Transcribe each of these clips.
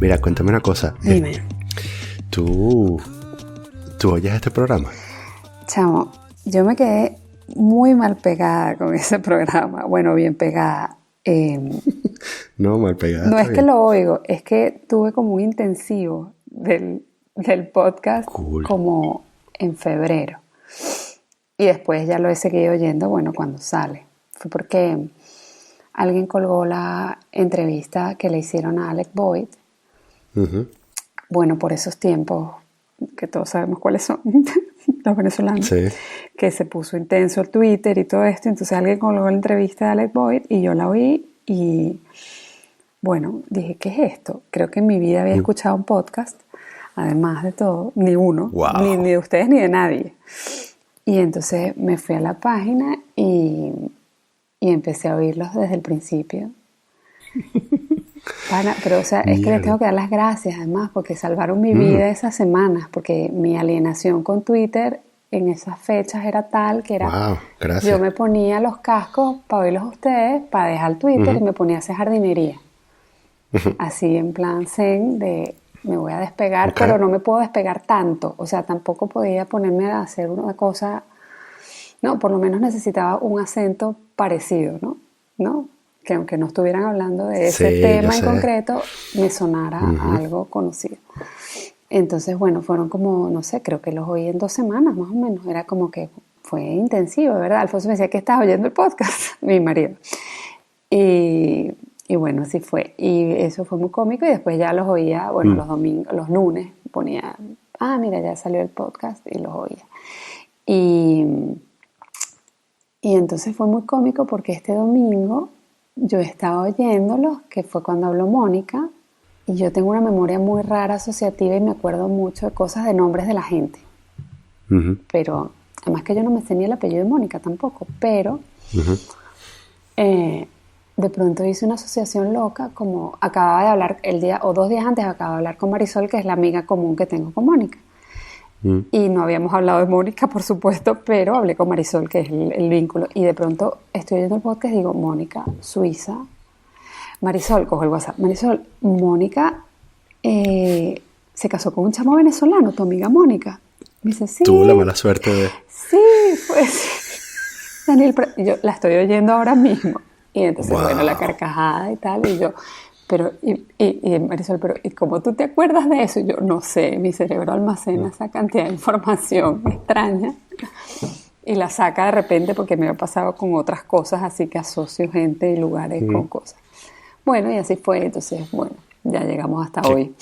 Mira, cuéntame una cosa. Dime. ¿Tú oyes este programa? Chamo, yo me quedé muy mal pegada con ese programa. Bueno, bien pegada. No, mal pegada. No está es que bien. lo oigo, es que tuve como un intensivo del podcast Cool. como en febrero. Y después ya lo he seguido oyendo, bueno, cuando sale. Fue porque alguien colgó la entrevista que le hicieron a Alec Boyd. Ujú. Bueno, por esos tiempos, que todos sabemos cuáles son, los venezolanos, Sí. que se puso intenso el Twitter y todo esto. Entonces alguien colgó la entrevista de Alec Boyd y yo la oí y, bueno, dije, ¿qué es esto? Creo que en mi vida había escuchado un podcast, además de todo, ni uno, Wow. ni de ustedes ni de nadie. Y entonces me fui a la página y empecé a oírlos desde el principio. Pero o sea, es que les tengo que dar las gracias además porque salvaron mi vida esas semanas, porque mi alienación con Twitter en esas fechas era tal que era, Wow, gracias. yo me ponía los cascos para oírlos a ustedes, para dejar el Twitter y me ponía a hacer jardinería. Así en plan zen de me voy a despegar, Ok. pero no me puedo despegar tanto, o sea, tampoco podía ponerme a hacer una cosa, no, por lo menos necesitaba un acento parecido, ¿no? Que aunque no estuvieran hablando de ese Sí, yo tema en sé. concreto, me sonara algo conocido. Entonces, bueno, fueron como, no sé, creo que los oí en 2 semanas más o menos. Era como que fue intensivo, ¿verdad? Alfonso me decía que estás oyendo el podcast, mi marido. Y bueno, así fue. Y eso fue muy cómico y después ya los oía, bueno, los domingos, los lunes ponía, mira, ya salió el podcast y los oía. Y entonces fue muy cómico porque este domingo yo estaba oyéndolos, que fue cuando habló Mónica, y yo tengo una memoria muy rara asociativa y me acuerdo mucho de cosas de nombres de la gente. Ujú. Pero, además que yo no me sé ni el apellido de Mónica tampoco, pero Ujú. de pronto hice una asociación loca, como acababa de hablar el día o 2 días antes, acababa de hablar con Marisol, que es la amiga común que tengo con Mónica. Y no habíamos hablado de Mónica, por supuesto, pero hablé con Marisol, que es el vínculo. Y de pronto estoy oyendo el podcast y digo, Mónica, Suiza. Marisol, cojo el WhatsApp. Marisol, Mónica se casó con un chamo venezolano, tu amiga Mónica. Me dice, sí. Tuvo la mala suerte de... Sí, pues. Daniel, yo la estoy oyendo ahora mismo. Y entonces, Wow. bueno, la carcajada y tal. Y yo, pero, y Marisol, pero, ¿y cómo tú te acuerdas de eso? Y yo, no sé, mi cerebro almacena esa cantidad de información extraña y la saca de repente porque me ha pasado con otras cosas, así que asocio gente y lugares con cosas. Bueno, y así fue, entonces, bueno, ya llegamos hasta hoy.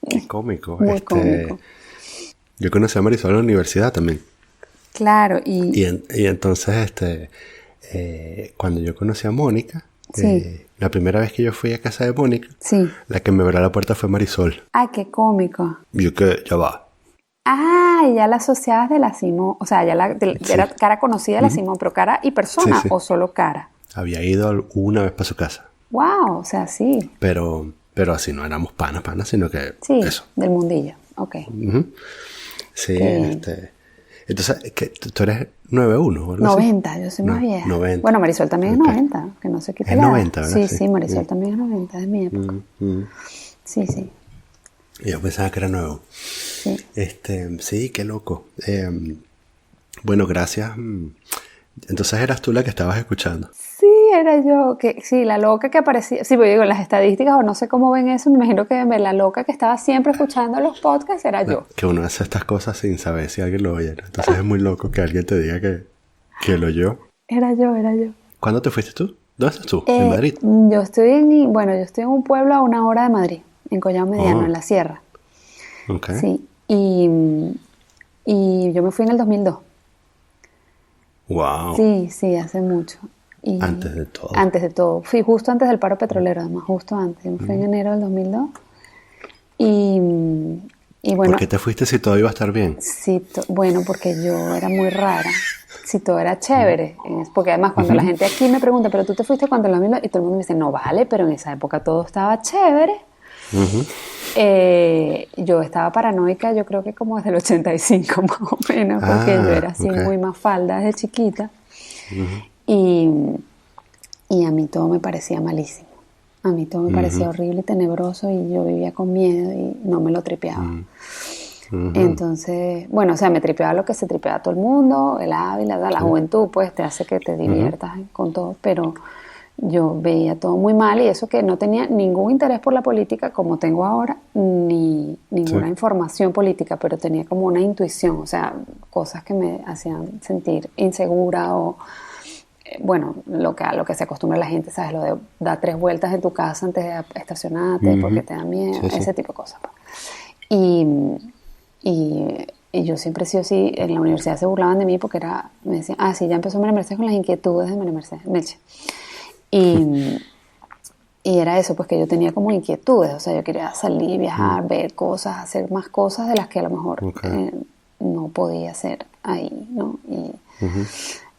Qué cómico. Muy cómico. Yo conocí a Marisol en la universidad también. Claro, Y entonces, cuando yo conocí a Mónica, Sí. la primera vez que yo fui a casa de Mónica, sí. la que me abrió la puerta fue Marisol. Ay, qué cómico. Y yo que, ya va. Y ya la asociabas de la Simón, o sea, ya era cara conocida de la Simón, pero cara y persona, Sí. o solo cara. Había ido una vez para su casa. Wow, o sea, sí. Pero así no éramos panas, sino que Sí, eso. del mundillo, ok. Ujú. Sí, Qué bien. entonces, ¿qué? ¿Tú eres 9'1" o algo así? 90, yo soy más vieja. 90. Bueno, Marisol también Ok. es 90, que no se quite Es la edad. 90, ¿verdad? Sí, Marisol también es 90, es mi época. Sí. Yo pensaba que era nuevo. Sí. Sí, qué loco. Bueno, gracias. Entonces eras tú la que estabas escuchando. Sí, era yo, sí, la loca que aparecía, sí, porque digo, en las estadísticas, o no sé cómo ven eso, me imagino que la loca que estaba siempre escuchando los podcasts era yo. Que uno hace estas cosas sin saber si alguien lo oye, ¿no? Entonces es muy loco que alguien te diga que lo oyó. Era yo. ¿Cuándo te fuiste tú? ¿Dónde estás tú? ¿En Madrid? Yo estoy en un pueblo a 1 hora de Madrid, en Collado Mediano, en la sierra. Ok. Sí, y yo me fui en el 2002. Wow. Sí, hace mucho. Y Antes de todo. Antes de todo. Fui justo antes del paro petrolero, además, justo antes. Yo me fui en enero del 2002. Y bueno... ¿Por qué te fuiste si todo iba a estar bien? Sí, bueno, porque yo era muy rara. Si todo era chévere. Porque además cuando la gente aquí me pregunta, ¿pero tú te fuiste cuando el 2002? Y todo el mundo me dice, no vale, pero en esa época todo estaba chévere. Yo estaba paranoica, yo creo que como desde el 85 más o menos, porque yo era así muy mafalda desde chiquita. Y a mí todo me parecía malísimo. A mí todo me parecía horrible y tenebroso y yo vivía con miedo y no me lo tripeaba. Entonces, bueno, o sea, me tripeaba lo que se tripeaba todo el mundo, el Ávila, la juventud, pues te hace que te diviertas con todo, pero yo veía todo muy mal y eso que no tenía ningún interés por la política como tengo ahora, ni ninguna información política, pero tenía como una intuición, o sea, cosas que me hacían sentir insegura o, bueno, a lo que se acostumbra la gente, ¿sabes? Lo de dar 3 vueltas en tu casa antes de estacionarte porque te da miedo, ese tipo de cosas. Y yo siempre sí o sí, en la universidad se burlaban de mí porque me decían, sí, ya empezó María Mercedes con las inquietudes de María Mercedes Meche. Y era eso, pues que yo tenía como inquietudes, o sea, yo quería salir, viajar, ver cosas, hacer más cosas de las que a lo mejor no podía hacer ahí, ¿no? Y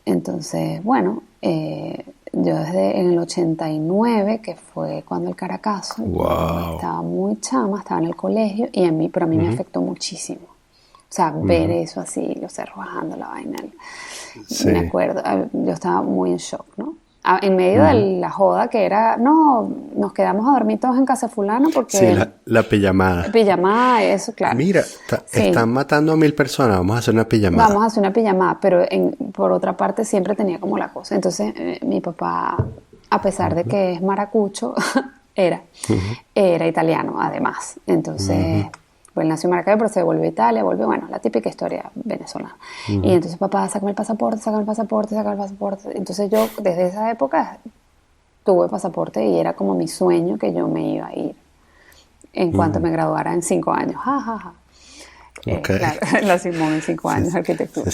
entonces, bueno, yo desde en el 89, que fue cuando el Caracazo, estaba muy chama, estaba en el colegio, pero a mí me afectó muchísimo. O sea, ver eso así, los cerros bajando la vaina. Me acuerdo, yo estaba muy en shock, ¿no? En medio de la joda que era, no, nos quedamos a dormir todos en casa fulano porque... Sí, la pijamada. Pijamada, eso, claro. Mira, están matando a 1000 personas, vamos a hacer una pijamada. Vamos a hacer una pijamada, pero por otra parte siempre tenía como la cosa. Entonces mi papá, a pesar de que es maracucho, era italiano además. Entonces... Pues él nació en Maracaibo, pero se volvió a Italia, bueno, la típica historia venezolana. Y entonces, papá, sácame el pasaporte. Entonces yo, desde esa época, tuve pasaporte y era como mi sueño que yo me iba a ir en cuanto me graduara en 5 años. Claro, la Simón en 5 años, arquitectura.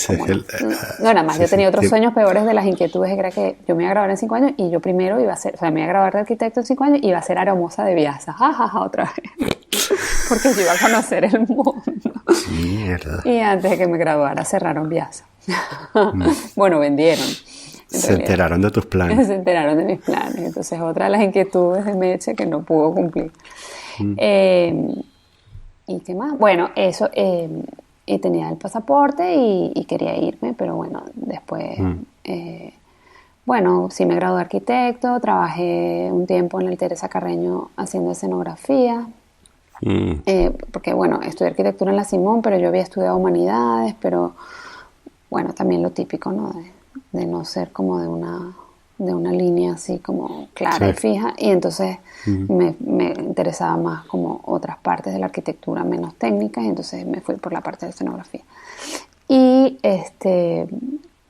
No, nada más, yo tenía otros sueños peores de las inquietudes, era que yo me iba a graduar en 5 años y yo primero iba a ser, o sea, me iba a graduar de arquitecto en 5 años y iba a ser aeromoza de Viasa, otra vez. Porque yo iba a conocer el mundo. Mierda. Y antes de que me graduara cerraron Viasa. Bueno, vendieron. Se enteraron de tus planes. Se enteraron de mis planes. Entonces, otra de las inquietudes de Meche que no pudo cumplir. ¿Y qué más? Bueno, eso, y tenía el pasaporte y quería irme, pero bueno, después, bueno, sí me gradué de arquitecto, trabajé un tiempo en el Teresa Carreño haciendo escenografía, porque bueno, estudié arquitectura en la Simón, pero yo había estudiado humanidades, pero bueno, también lo típico, ¿no? De no ser como de una línea así como clara y fija, y entonces me interesaba más como otras partes de la arquitectura menos técnicas, y entonces me fui por la parte de escenografía. Y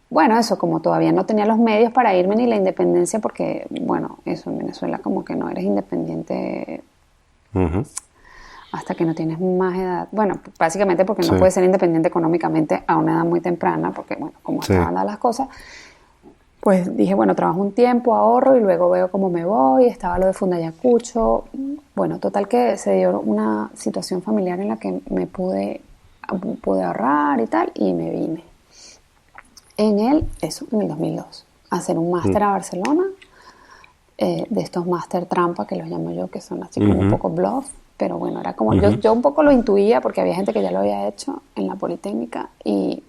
bueno, eso, como todavía no tenía los medios para irme ni la independencia, porque bueno, eso en Venezuela como que no eres independiente hasta que no tienes más edad. Bueno, básicamente porque no puedes ser independiente económicamente a una edad muy temprana, porque bueno, como estaban las cosas. Pues dije, bueno, trabajo un tiempo, ahorro y luego veo cómo me voy. Estaba lo de Fundayacucho. Bueno, total que se dio una situación familiar en la que me pude ahorrar y tal, y me vine. En el 2002, a hacer un máster a Barcelona, de estos máster trampa que los llamo yo, que son así como un poco bluff. Pero bueno, era como, yo un poco lo intuía porque había gente que ya lo había hecho en la Politécnica,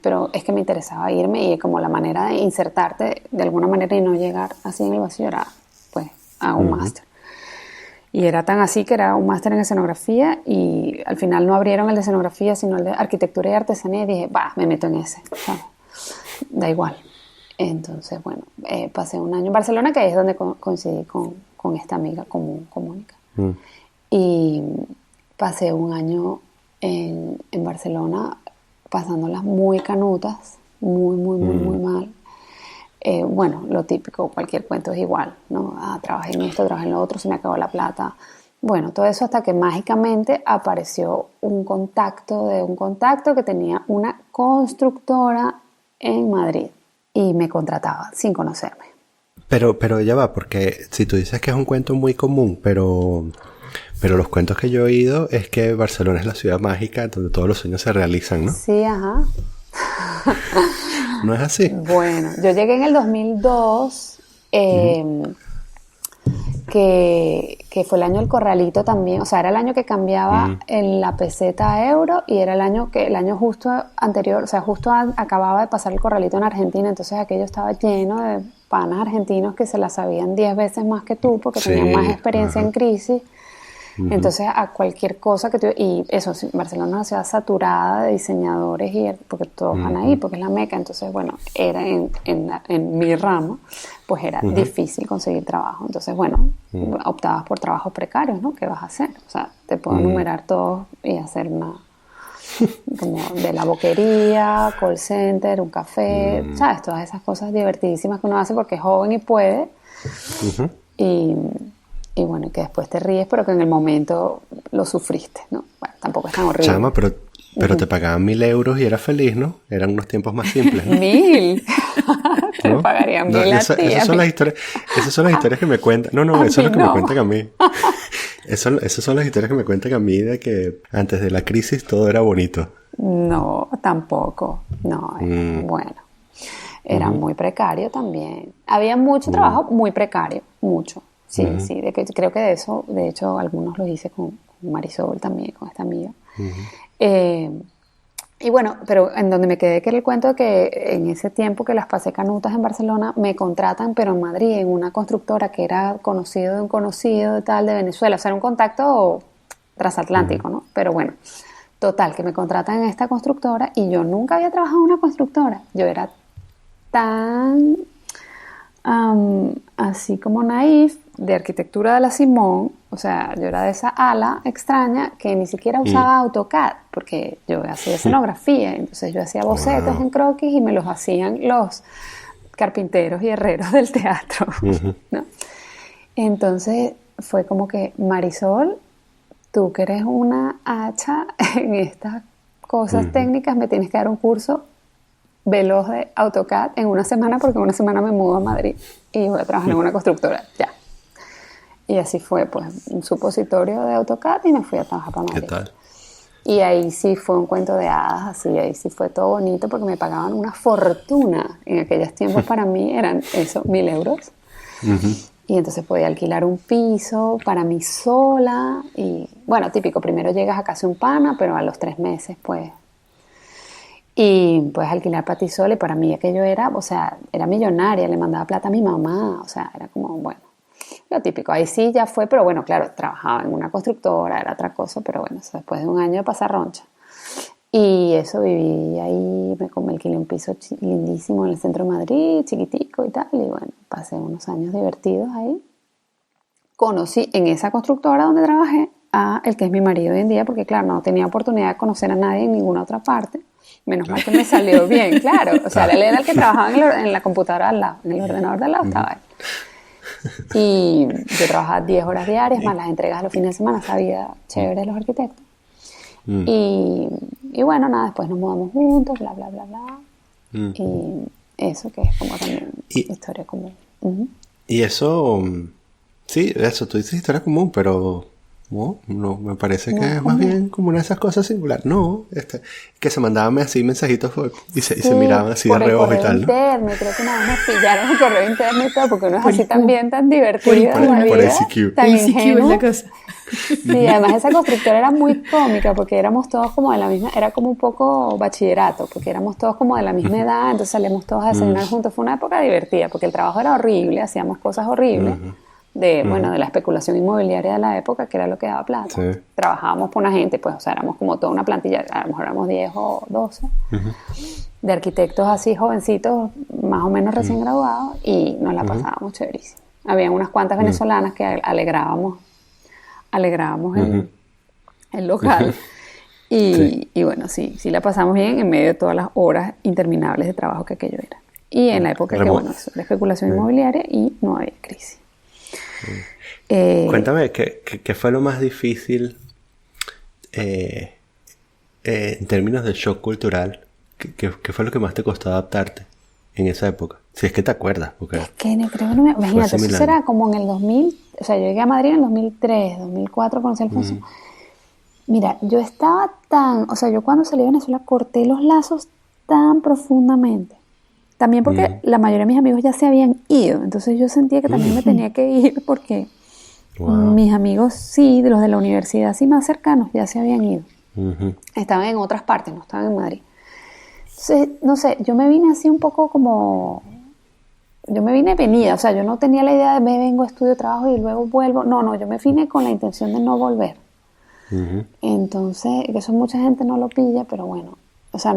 pero es que me interesaba irme y como la manera de insertarte de alguna manera y no llegar así en el vacío era, pues, hago un máster. Y era tan así que era un máster en escenografía y al final no abrieron el de escenografía sino el de arquitectura y artesanía y dije, me meto en ese, ¿sabes? Da igual. Entonces, bueno, pasé un año en Barcelona, que es donde coincidí con esta amiga común, con Mónica. Y pasé un año en Barcelona pasándolas muy canutas, muy mal. Bueno, lo típico, cualquier cuento es igual, ¿no? Trabajé en esto, trabajé en lo otro, se me acabó la plata. Bueno, todo eso hasta que mágicamente apareció un contacto que tenía una constructora en Madrid y me contrataba sin conocerme. Pero ya va, porque si tú dices que es un cuento muy común, pero los cuentos que yo he oído es que Barcelona es la ciudad mágica donde todos los sueños se realizan, ¿no? Sí, ajá. ¿No es así? Bueno, yo llegué en el 2002, que fue el año del corralito también, o sea, era el año que cambiaba en la peseta a euro y era el año justo anterior, o sea, acababa de pasar el corralito en Argentina, entonces aquello estaba lleno de panas argentinos que se la sabían 10 veces más que tú porque tenían más experiencia en crisis. Entonces, a cualquier cosa que tuviera, y eso, Barcelona es una ciudad saturada de diseñadores, porque todos van ahí, porque es la meca. Entonces, bueno, era en mi ramo, pues era difícil conseguir trabajo. Entonces, bueno, optabas por trabajos precarios, ¿no? ¿Qué vas a hacer? O sea, te puedo enumerar todos y hacer como de la boquería, call center, un café, ¿sabes? Todas esas cosas divertidísimas que uno hace porque es joven y puede. Y bueno, que después te ríes, pero que en el momento lo sufriste, ¿no? Bueno, tampoco es tan horrible. Chama, pero te pagaban 1.000 euros y eras feliz, ¿no? Eran unos tiempos más simples, ¿no? 1.000. Te ¿No? pagarían 1.000 a ti. Esas son las historias que me cuentan. No, eso es lo que me cuentan a mí. Esas son las historias que me cuentan a mí de que antes de la crisis todo era bonito. No, tampoco. No, bueno. Era muy precario también. Había mucho trabajo muy precario, mucho. Sí, sí, creo que de hecho, algunos lo hice con Marisol también, con esta amiga. Y bueno, pero en donde me quedé, que era el cuento de que en ese tiempo que las pasé canutas en Barcelona, me contratan, pero en Madrid, en una constructora que era conocido de un conocido de tal de Venezuela. O sea, era un contacto transatlántico, ¿no? Pero bueno, total, que me contratan en esta constructora y yo nunca había trabajado en una constructora. Yo era tan... así como naif, de arquitectura de la Simón, o sea, yo era de esa ala extraña que ni siquiera usaba AutoCAD, porque yo hacía escenografía, entonces yo hacía bocetos en croquis y me los hacían los carpinteros y herreros del teatro, ¿no? Entonces fue como que, Marisol, tú que eres una hacha en estas cosas técnicas, me tienes que dar un curso veloz de AutoCAD en una semana, porque en una semana me mudo a Madrid y voy a trabajar en una constructora, ya. Y así fue, pues, un supositorio de AutoCAD y me fui a trabajar para Madrid. ¿Qué tal? Y ahí sí fue un cuento de hadas, así, ahí sí fue todo bonito porque me pagaban una fortuna. En aquellos tiempos para mí eran eso, 1.000 euros. Y entonces podía alquilar un piso para mí sola. Y bueno, típico, primero llegas a casa un pana, pero a los 3 meses, pues... Y puedes alquilar para ti sola, y para mí aquello era, o sea, era millonaria, le mandaba plata a mi mamá, o sea, era como, bueno, lo típico. Ahí sí ya fue, pero bueno, claro, trabajaba en una constructora, era otra cosa, pero bueno, eso después de un año de pasar roncha. Y eso, viví ahí, me alquilé un piso lindísimo en el centro de Madrid, chiquitico y tal, y bueno, pasé unos años divertidos ahí. Conocí en esa constructora donde trabajé a el que es mi marido hoy en día, porque claro, no tenía oportunidad de conocer a nadie en ninguna otra parte. Menos mal que me salió bien, claro. O sea, él era el que trabajaba en la computadora al lado, en el ordenador de al lado estaba él. Y yo trabajaba 10 horas diarias, más las entregas a los fines de semana, sabía chévere de los arquitectos. Y bueno, nada, después nos mudamos juntos, bla, bla, bla, bla. Y eso que es como también historia común. Y eso, sí, eso, tú dices historia común, pero... No, me parece que es más bien como una de esas cosas singulares. No, que se mandaban así mensajitos y se miraban así de reojo y tal, ¿no? Interno, creo que nada más pillaron el correo interno y todo, porque uno es así también tan divertido en la vida. Por ICQ. Tan ICQ es ingenuo. la cosa. Sí, además esa constructora era muy cómica, porque éramos todos como de la misma, era como un poco bachillerato, porque éramos todos como de la misma edad, entonces salíamos todos a desayunar juntos. Fue una época divertida, porque el trabajo era horrible, hacíamos cosas horribles. Bueno, de la especulación inmobiliaria de la época, que era lo que daba plata. Sí. Trabajábamos por una gente, pues, o sea, éramos como toda una plantilla, a lo mejor éramos 10 o 12, de arquitectos así jovencitos, más o menos recién graduados, y nos la pasábamos chéverísimo. Habían unas cuantas venezolanas que alegrábamos el local. Y bueno, sí la pasamos bien en medio de todas las horas interminables de trabajo que aquello era. Y en la época que, bueno, eso, la especulación inmobiliaria y no había crisis. Cuéntame, ¿qué fue lo más difícil en términos de shock cultural? ¿Qué fue lo que más te costó adaptarte en esa época? Si es que te acuerdas. Porque es que creo que no me... Imagínate, eso será como en el 2000... O sea, yo llegué a Madrid en el 2003, 2004, conocí a Alfonso. Mira, yo estaba tan... O sea, yo cuando salí de Venezuela corté los lazos tan profundamente. También porque la mayoría de mis amigos ya se habían ido. Entonces yo sentía que también me tenía que ir porque mis amigos, sí, de los de la universidad, sí más cercanos, ya se habían ido. Estaban en otras partes, no estaban en Madrid. Entonces, no sé, yo me vine así un poco como yo me vine venida, o sea, yo no tenía la idea de me vengo, estudio, trabajo y luego vuelvo. No, yo me vine con la intención de no volver. Entonces, que eso mucha gente no lo pilla, pero bueno, o sea,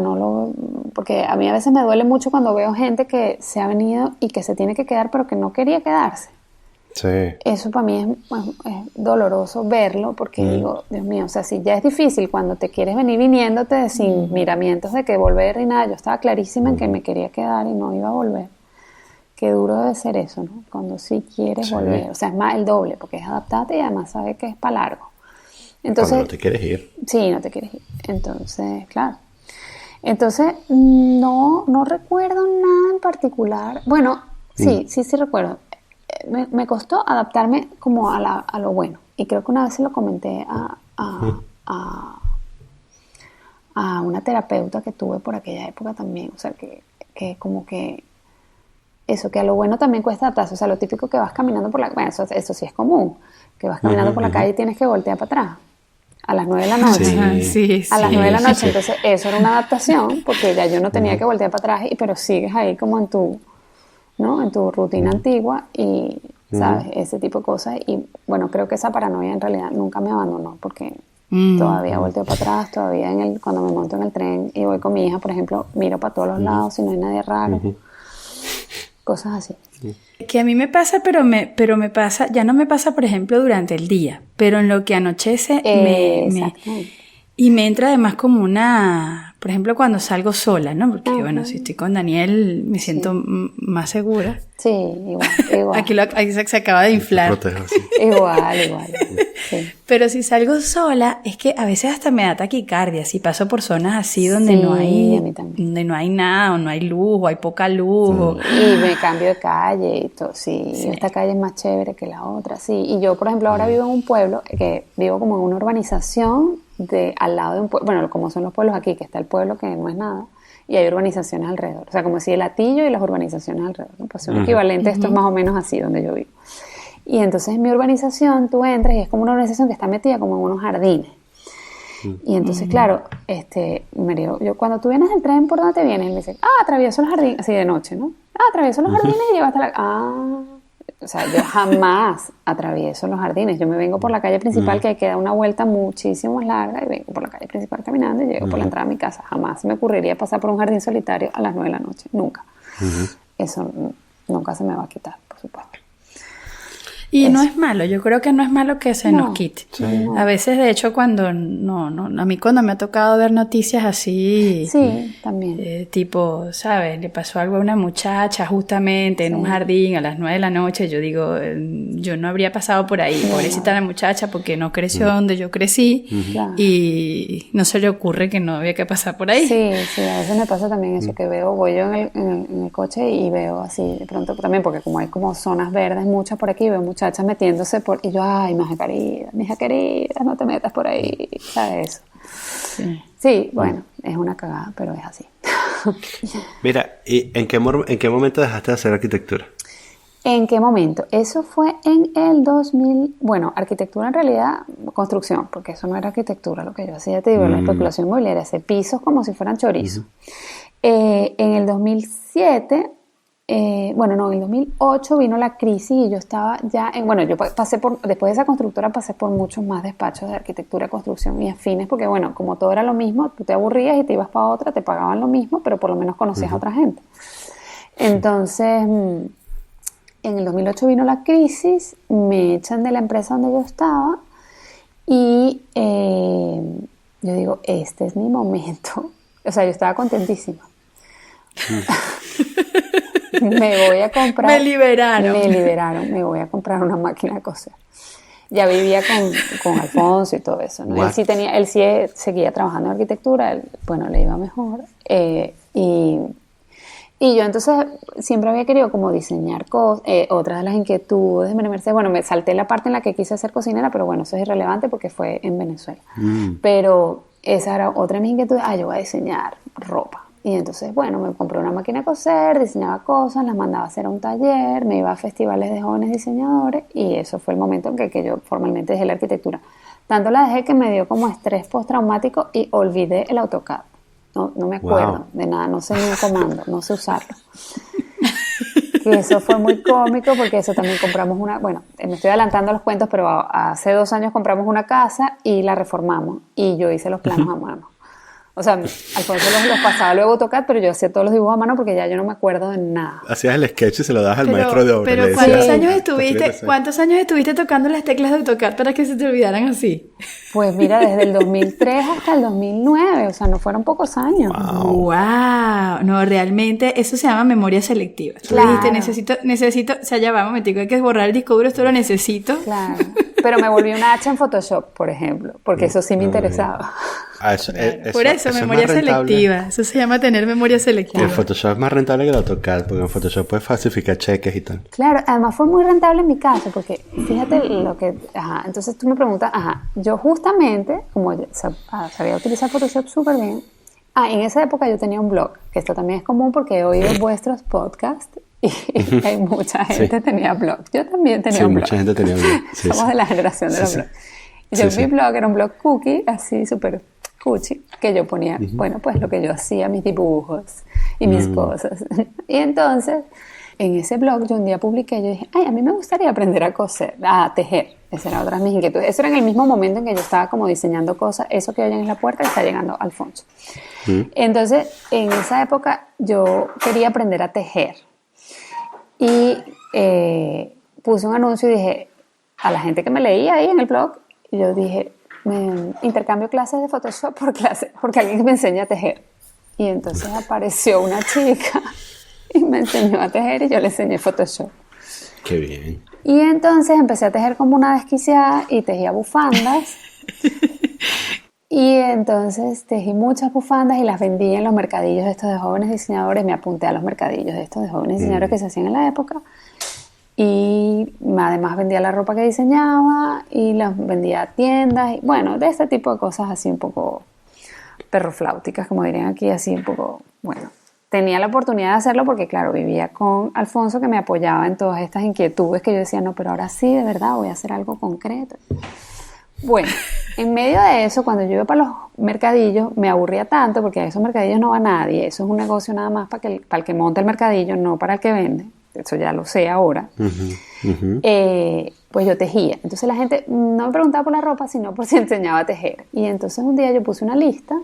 porque a mí a veces me duele mucho cuando veo gente que se ha venido y que se tiene que quedar, pero que no quería quedarse. Sí. Eso para mí es doloroso verlo, porque digo, Dios mío, o sea, si ya es difícil cuando te quieres venir viniéndote sin miramientos de que volver y nada, yo estaba clarísima en que me quería quedar y no iba a volver. Qué duro debe ser eso, ¿no? Cuando sí quieres volver, o sea, es más el doble, porque es adaptarte y además sabes que es para largo. Entonces, cuando no te quieres ir. Sí, no te quieres ir. Entonces, claro. Entonces, no recuerdo nada en particular. Bueno, sí recuerdo. Me costó adaptarme como a lo bueno. Y creo que una vez se lo comenté a una terapeuta que tuve por aquella época también. O sea, que como que eso, que a lo bueno también cuesta adaptarse. O sea, lo típico que vas caminando por la calle, bueno, eso sí es común, que vas caminando por la calle y tienes que voltear para atrás a las 9 de la noche. A las 9 de la noche. Entonces, eso era una adaptación, porque ya yo no tenía que voltear para atrás, pero sigues ahí como en tu rutina antigua y, ¿sabes? Ese tipo de cosas. Y, bueno, creo que esa paranoia en realidad nunca me abandonó, porque todavía volteo para atrás, todavía cuando me monto en el tren y voy con mi hija, por ejemplo, miro para todos los lados si no hay nadie raro. Cosas así. Que a mí me pasa, pero me pasa, ya no me pasa, por ejemplo, durante el día, pero en lo que anochece y me entra además como por ejemplo, cuando salgo sola, ¿no? Porque, bueno, si estoy con Daniel me siento más segura. Sí, igual. Aquí se acaba de inflar. Igual. Sí. Pero si salgo sola, es que a veces hasta me da taquicardia. Si paso por zonas así donde no hay nada, o no hay luz, o hay poca luz. Y me cambio de calle y todo. Sí, esta calle es más chévere que la otra. Sí, y yo, por ejemplo, ahora vivo en un pueblo, que vivo como en una urbanización al lado de un pueblo. Bueno, como son los pueblos aquí, que está el pueblo que no es nada. Y hay urbanizaciones alrededor. O sea, como si el Hatillo y las urbanizaciones alrededor, ¿no? Pues un equivalente, esto es más o menos así donde yo vivo. Y entonces en mi urbanización tú entras y es como una urbanización que está metida como en unos jardines. Y entonces, claro, yo cuando tú vienes del tren, ¿por dónde te vienes? Y me dice, atravieso los jardines, así de noche, ¿no? Atravieso los jardines y llego hasta o sea, yo jamás atravieso los jardines. Yo me vengo por la calle principal, que queda una vuelta muchísimo más larga, y vengo por la calle principal caminando y llego por la entrada a mi casa. Jamás me ocurriría pasar por un jardín solitario a las 9 de la noche. Nunca. Eso nunca se me va a quitar, por supuesto. Y no es malo, yo creo que no es malo que se nos quite. A veces, de hecho, a mí cuando me ha tocado ver noticias así, también. tipo, ¿sabes? Le pasó algo a una muchacha justamente en un jardín a las 9 de la noche, yo digo, yo no habría pasado por ahí, pobrecita la muchacha, porque no creció donde yo crecí, y no se le ocurre que no había que pasar por ahí. Sí, a veces me pasa también eso, que voy yo en el coche y veo así, de pronto también, porque como hay como zonas verdes muchas por aquí, veo muchachas metiéndose y yo, ay, mi hija querida, no te metas por ahí, ¿sabes? Sí, bueno, es una cagada, pero es así. Mira, ¿y en qué momento dejaste de hacer arquitectura? ¿En qué momento? Eso fue en el 2000, bueno, arquitectura en realidad, construcción, porque eso no era arquitectura, lo que yo hacía, te digo, la especulación inmobiliaria, hacer pisos como si fueran chorizos. En el 2007... en el 2008 vino la crisis y yo estaba ya yo después de esa constructora pasé por muchos más despachos de arquitectura, construcción y afines, porque bueno, como todo era lo mismo, tú te aburrías y te ibas para otra, te pagaban lo mismo, pero por lo menos conocías a otra gente. Entonces, en el 2008 vino la crisis, me echan de la empresa donde yo estaba y yo digo, este es mi momento. O sea, yo estaba contentísima. Me voy a comprar. Me liberaron. Me voy a comprar una máquina de coser. Ya vivía con Alfonso y todo eso, ¿no? Él sí seguía trabajando en arquitectura, le iba mejor. Y yo entonces siempre había querido como diseñar cosas. Otra de las inquietudes de María Mercedes, me salté la parte en la que quise ser cocinera, pero bueno, eso es irrelevante porque fue en Venezuela. Pero esa era otra de mis inquietudes. Yo voy a diseñar ropa. Y entonces, me compré una máquina de coser, diseñaba cosas, las mandaba a hacer a un taller, me iba a festivales de jóvenes diseñadores y eso fue el momento en que yo formalmente dejé la arquitectura. Tanto la dejé que me dio como estrés postraumático y olvidé el AutoCAD. No me acuerdo de nada, no sé ni un comando, no sé usarlo. Y eso fue muy cómico porque eso también compramos bueno, me estoy adelantando los cuentos, pero hace 2 años compramos una casa y la reformamos y yo hice los planos a mano. O sea, Alfonso los pasaba luego a AutoCAD, pero yo hacía todos los dibujos a mano porque ya yo no me acuerdo de nada. Hacías el sketch y se lo das al maestro de obra. Pero ¿cuántos años estuviste tocando las teclas de AutoCAD para que se te olvidaran así? Pues mira, desde el 2003 hasta el 2009, o sea, no fueron pocos años. ¡Wow! No, realmente eso se llama memoria selectiva. Claro. Tú dijiste, necesito, o sea, ya va, un momentico, hay que borrar el disco duro, esto lo necesito. Claro, pero me volví una hacha en Photoshop, por ejemplo, porque eso sí me interesaba. Por eso memoria selectiva. Eso se llama tener memoria selectiva. En Photoshop es más rentable que el AutoCAD, porque en Photoshop puedes falsificar cheques y tal. Claro, además fue muy rentable en mi caso, porque fíjate lo que... entonces tú me preguntas, yo justamente, como sabía utilizar Photoshop súper bien, en esa época yo tenía un blog, que esto también es común porque he oído vuestros podcasts y hay mucha gente que tenía blog. Yo también tenía un blog. Sí, mucha gente tenía blog. Somos de la generación de los blogs. Mi blog era un blog cookie, así súper cuchi, que yo ponía, bueno, pues lo que yo hacía, mis dibujos y mis cosas. Y entonces, en ese blog yo un día publiqué, yo dije, a mí me gustaría aprender a coser, a tejer. Esa era otra de mis inquietudes. Eso era en el mismo momento en que yo estaba como diseñando cosas. Eso que oyen en la puerta está llegando Alfonso. Entonces, en esa época yo quería aprender a tejer. Y puse un anuncio y dije, a la gente que me leía ahí en el blog, yo dije, intercambio clases de Photoshop porque alguien me enseña a tejer. Y entonces apareció una chica y me enseñó a tejer y yo le enseñé Photoshop. Qué bien. Y entonces empecé a tejer como una desquiciada y tejía bufandas. Y entonces tejí muchas bufandas y las vendí en los mercadillos estos de jóvenes diseñadores. Me apunté a los mercadillos de estos de jóvenes diseñadores que se hacían en la época. Y además vendía la ropa que diseñaba y las vendía a tiendas. Y bueno, de este tipo de cosas así un poco perrofláuticas, como dirían aquí, así un poco, bueno. Tenía la oportunidad de hacerlo porque, claro, vivía con Alfonso que me apoyaba en todas estas inquietudes que yo decía, no, pero ahora sí, de verdad, voy a hacer algo concreto. Bueno, en medio de eso, cuando yo iba para los mercadillos, me aburría tanto porque a esos mercadillos no va nadie. Eso es un negocio nada más para el que monta el mercadillo, no para el que vende. Eso ya lo sé ahora. Pues yo tejía. Entonces la gente no me preguntaba por la ropa, sino por si enseñaba a tejer. Y entonces un día yo puse una lista.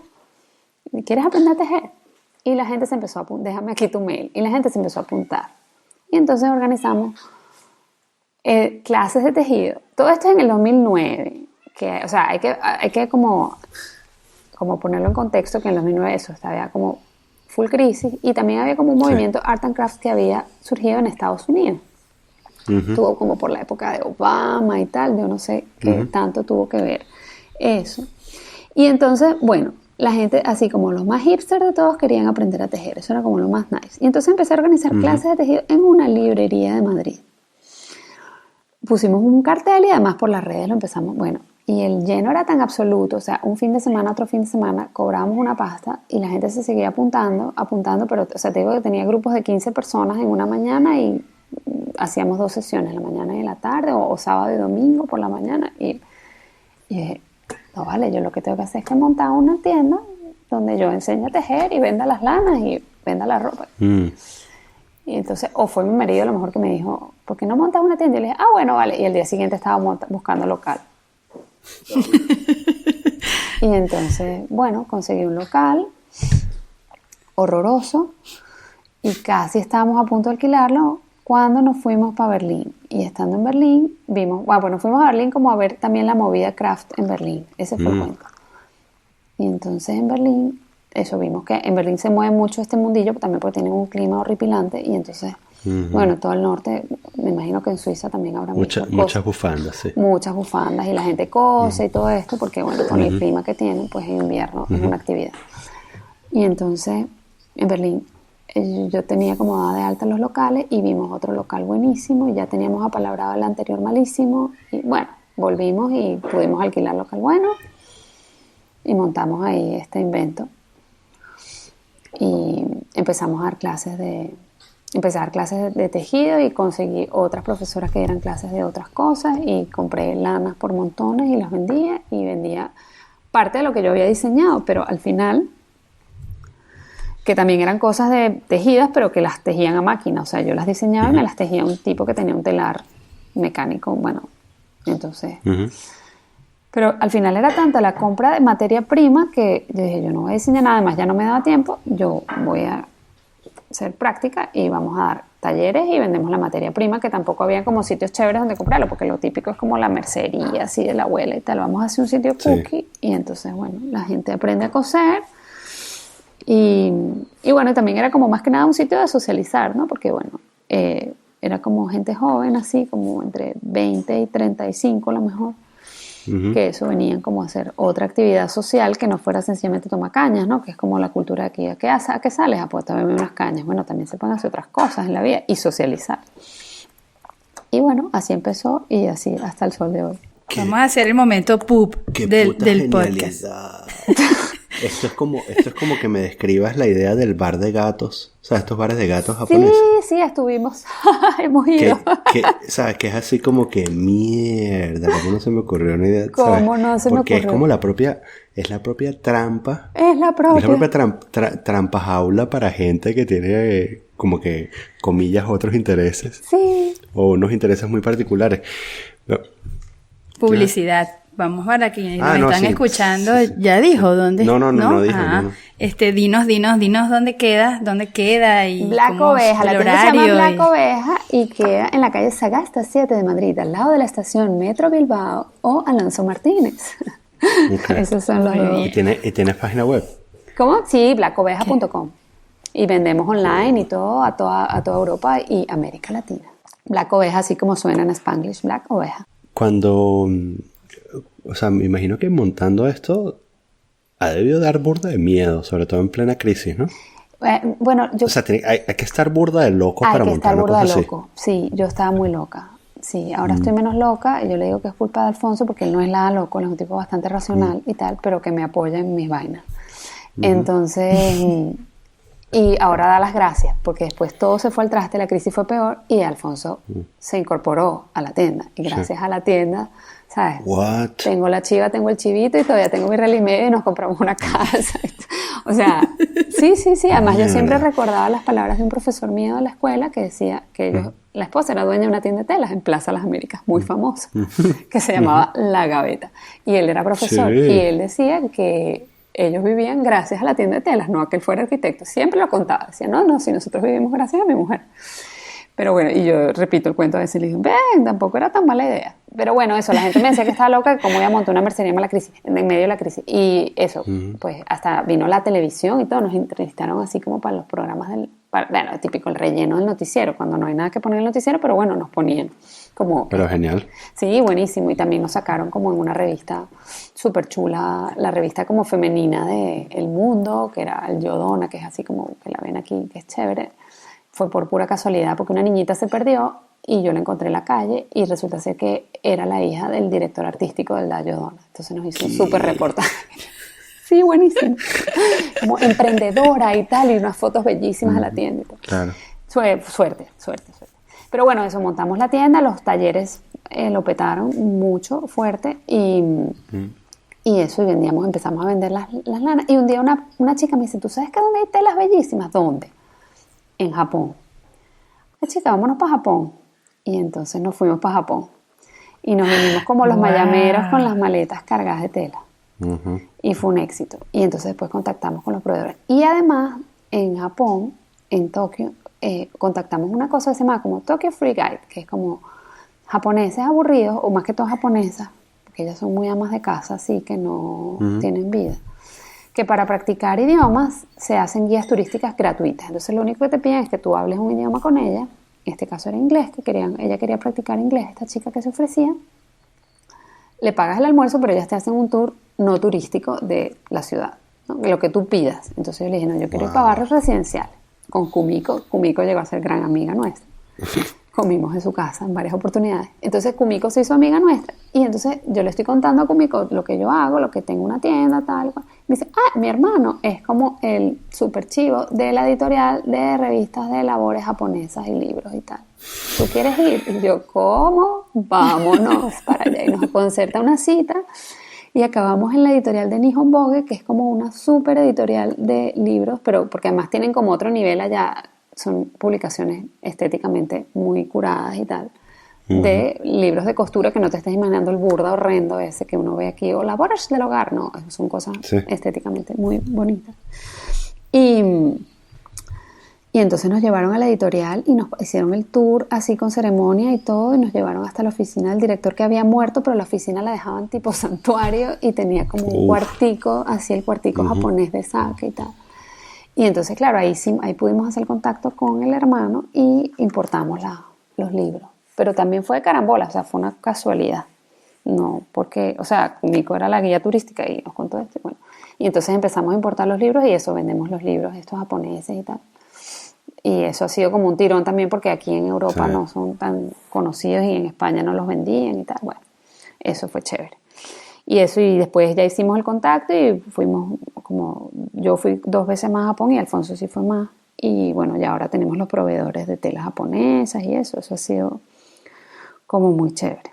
¿Quieres aprender a tejer? Y la gente se empezó a apuntar. Déjame aquí tu mail. Y la gente se empezó a apuntar. Y entonces organizamos clases de tejido. Todo esto es en el 2009. O sea, hay que como ponerlo en contexto, que en el 2009 eso estaba como full crisis, y también había como un movimiento Art and Crafts que había surgido en Estados Unidos. Tuvo como por la época de Obama y tal, yo no sé qué tanto tuvo que ver eso. Y entonces, bueno, la gente, así como los más hipsters de todos, querían aprender a tejer, eso era como lo más nice. Y entonces empecé a organizar clases de tejido en una librería de Madrid. Pusimos un cartel y además por las redes lo empezamos, bueno, y el lleno era tan absoluto, o sea, un fin de semana, otro fin de semana, cobrábamos una pasta y la gente se seguía apuntando, pero, o sea, te digo que tenía grupos de 15 personas en una mañana y hacíamos 2 sesiones, en la mañana y en la tarde, o sábado y domingo por la mañana, y dije, no vale, yo lo que tengo que hacer es que montar una tienda donde yo enseñe a tejer y venda las lanas y venda la ropa. Y entonces, o fue mi marido a lo mejor que me dijo, ¿por qué no montas una tienda? Y le dije, bueno, vale, y el día siguiente estaba buscando local. Y entonces, bueno, conseguí un local horroroso y casi estábamos a punto de alquilarlo cuando nos fuimos para Berlín. Y estando en Berlín, vimos, bueno, fuimos a Berlín como a ver también la movida craft en Berlín. Ese fue el cuento. Y entonces en Berlín, eso vimos que en Berlín se mueve mucho este mundillo, también porque tienen un clima horripilante y entonces... Bueno, todo el norte, me imagino que en Suiza también habrá muchas bufandas, sí. Muchas bufandas y la gente cose y todo esto porque, bueno, con el clima que tienen, pues en invierno es una actividad. Y entonces, en Berlín, yo tenía como dada de alta los locales y vimos otro local buenísimo y ya teníamos apalabrado el anterior malísimo y, bueno, volvimos y pudimos alquilar local bueno y montamos ahí este invento. Y empezamos a dar clases de tejido y conseguí otras profesoras que dieran clases de otras cosas y compré lanas por montones y las vendía y vendía parte de lo que yo había diseñado, pero al final que también eran cosas de tejidas, pero que las tejían a máquina. O sea, yo las diseñaba y me las tejía un tipo que tenía un telar mecánico, bueno, entonces... Pero al final era tanta la compra de materia prima que yo dije, yo no voy a diseñar nada más, ya no me daba tiempo, yo voy a hacer práctica y vamos a dar talleres y vendemos la materia prima, que tampoco había como sitios chéveres donde comprarlo, porque lo típico es como la mercería así de la abuela y tal. Vamos a hacer un sitio cookie y entonces, bueno, la gente aprende a coser y bueno, también era como más que nada un sitio de socializar, ¿no? Porque bueno, era como gente joven así, como entre 20 y 35 a lo mejor, que eso venían como a hacer otra actividad social que no fuera sencillamente tomar cañas, ¿no? Que es como la cultura de aquí. ¿A qué sales? A pues beber unas cañas. Bueno, también se pueden hacer otras cosas en la vida y socializar. Y bueno, así empezó y así hasta el sol de hoy. Vamos a hacer el momento poop del podcast. Esto es como que me describas la idea del bar de gatos. O sea, estos bares de gatos japoneses. Sí, estuvimos. Hemos ido. ¿Sabes? Que es así como que mierda. ¿Cómo no se me ocurrió una idea? ¿Cómo ¿sabes? no se me ocurrió? Porque es como la propia trampa. Es la propia trampa jaula para gente que tiene como que, comillas, otros intereses. Sí. O unos intereses muy particulares. Publicidad. Vamos para quienes nos están escuchando. Sí. ¿Ya dijo dónde? No dijo. No. Dinos dónde queda y Black Oveja, la tienda se llama Black Oveja y queda en la calle Sagasta 7 de Madrid, al lado de la estación Metro Bilbao o Alonso Martínez. Okay. Esos son los dos. ¿Y tienes página web? ¿Cómo? Sí, blackoveja.com. Y vendemos online y todo a toda Europa y América Latina. Black Oveja, así como suena en Spanglish, Black Oveja. Cuando... O sea, me imagino que montando esto ha debido dar burda de miedo, sobre todo en plena crisis, ¿no? Bueno, yo... O sea, hay que estar burda de loco para montar una cosa así. Hay que estar burda de loco, sí. Yo estaba muy loca. Sí, ahora estoy menos loca y yo le digo que es culpa de Alfonso porque él no es nada loco, él es un tipo bastante racional y tal, pero que me apoya en mis vainas. Entonces... Y ahora da las gracias, porque después todo se fue al traste, la crisis fue peor y Alfonso se incorporó a la tienda. Y gracias a la tienda, ¿sabes? What? Tengo la chiva, tengo el chivito y todavía tengo mi real y medio y nos compramos una casa. O sea, sí. Además yo siempre recordaba las palabras de un profesor mío de la escuela que decía que la esposa era dueña de una tienda de telas en Plaza Las Américas, muy famosa, que se llamaba La Gaveta. Y él era profesor y él decía que... ellos vivían gracias a la tienda de telas, no a que él fuera arquitecto. Siempre lo contaba. Decía, no, si nosotros vivimos gracias a mi mujer. Pero bueno, y yo repito el cuento a veces y le digo, tampoco era tan mala idea. Pero bueno, eso, la gente me decía que estaba loca, que cómo iba a montar una mercería en medio de la crisis. Y eso, pues hasta vino la televisión y todo, nos entrevistaron así como para los programas bueno, típico, el relleno del noticiero, cuando no hay nada que poner en el noticiero, pero bueno, nos ponían como... Pero genial. Sí, buenísimo. Y también nos sacaron como en una revista súper chula, la revista como femenina de El Mundo, que era el Yodona, que es así como que la ven aquí, que es chévere. Fue por pura casualidad, porque una niñita se perdió y yo la encontré en la calle y resulta ser que era la hija del director artístico de la Yodona. Entonces nos hizo un súper reportaje. Sí, buenísimo. Como emprendedora y tal, y unas fotos bellísimas de la tienda y todo. Claro. Suerte. Pero bueno, eso, montamos la tienda, los talleres lo petaron mucho, fuerte, y eso, y empezamos a vender las lanas. Y un día una chica me dice, ¿tú sabes que dónde hay telas bellísimas? ¿Dónde? En Japón. Chica, vámonos para Japón. Y entonces nos fuimos para Japón. Y nos vinimos como los mayameros con las maletas cargadas de tela. Y fue un éxito. Y entonces después contactamos con los proveedores. Y además, en Japón, en Tokio, contactamos una cosa que se llama como Tokyo Free Guide, que es como japoneses aburridos, o más que todo japonesas, porque ellas son muy amas de casa, así que no tienen vida, que para practicar idiomas se hacen guías turísticas gratuitas. Entonces lo único que te piden es que tú hables un idioma con ella, en este caso era inglés, ella quería practicar inglés, esta chica que se ofrecía, le pagas el almuerzo, pero ellas te hacen un tour no turístico de la ciudad, ¿no? Lo que tú pidas. Entonces yo le dije, no, yo quiero ir para barrios residenciales. Con Kumiko llegó a ser gran amiga nuestra. Comimos en su casa en varias oportunidades. Entonces Kumiko se hizo amiga nuestra. Y entonces yo le estoy contando a Kumiko lo que yo hago, lo que tengo una tienda, tal cual. Me dice, mi hermano es como el super chivo de la editorial de revistas de labores japonesas y libros y tal. ¿Tú quieres ir? Y yo, ¿cómo? Vámonos para allá. Y nos concerta una cita. Y acabamos en la editorial de Nihon Boge, que es como una súper editorial de libros, pero porque además tienen como otro nivel allá, son publicaciones estéticamente muy curadas y tal, de libros de costura que no te estés imaginando el burda horrendo ese que uno ve aquí, o labores del hogar, no, son cosas estéticamente muy bonitas. Y entonces nos llevaron a la editorial y nos hicieron el tour así con ceremonia y todo, y nos llevaron hasta la oficina del director que había muerto, pero la oficina la dejaban tipo santuario y tenía como un cuartico, así el cuartico japonés de sake y tal. Y entonces, claro, ahí pudimos hacer contacto con el hermano y importamos los libros. Pero también fue de carambola, o sea, fue una casualidad. No, porque, o sea, Nico era la guía turística y nos contó esto. Bueno, y entonces empezamos a importar los libros y eso, vendemos los libros estos japoneses y tal. Y eso ha sido como un tirón también porque aquí en Europa no son tan conocidos y en España no los vendían y tal. Bueno, eso fue chévere. Y después ya hicimos el contacto y fuimos yo fui 2 veces más a Japón y Alfonso sí fue más. Y bueno, ya ahora tenemos los proveedores de telas japonesas y eso ha sido como muy chévere.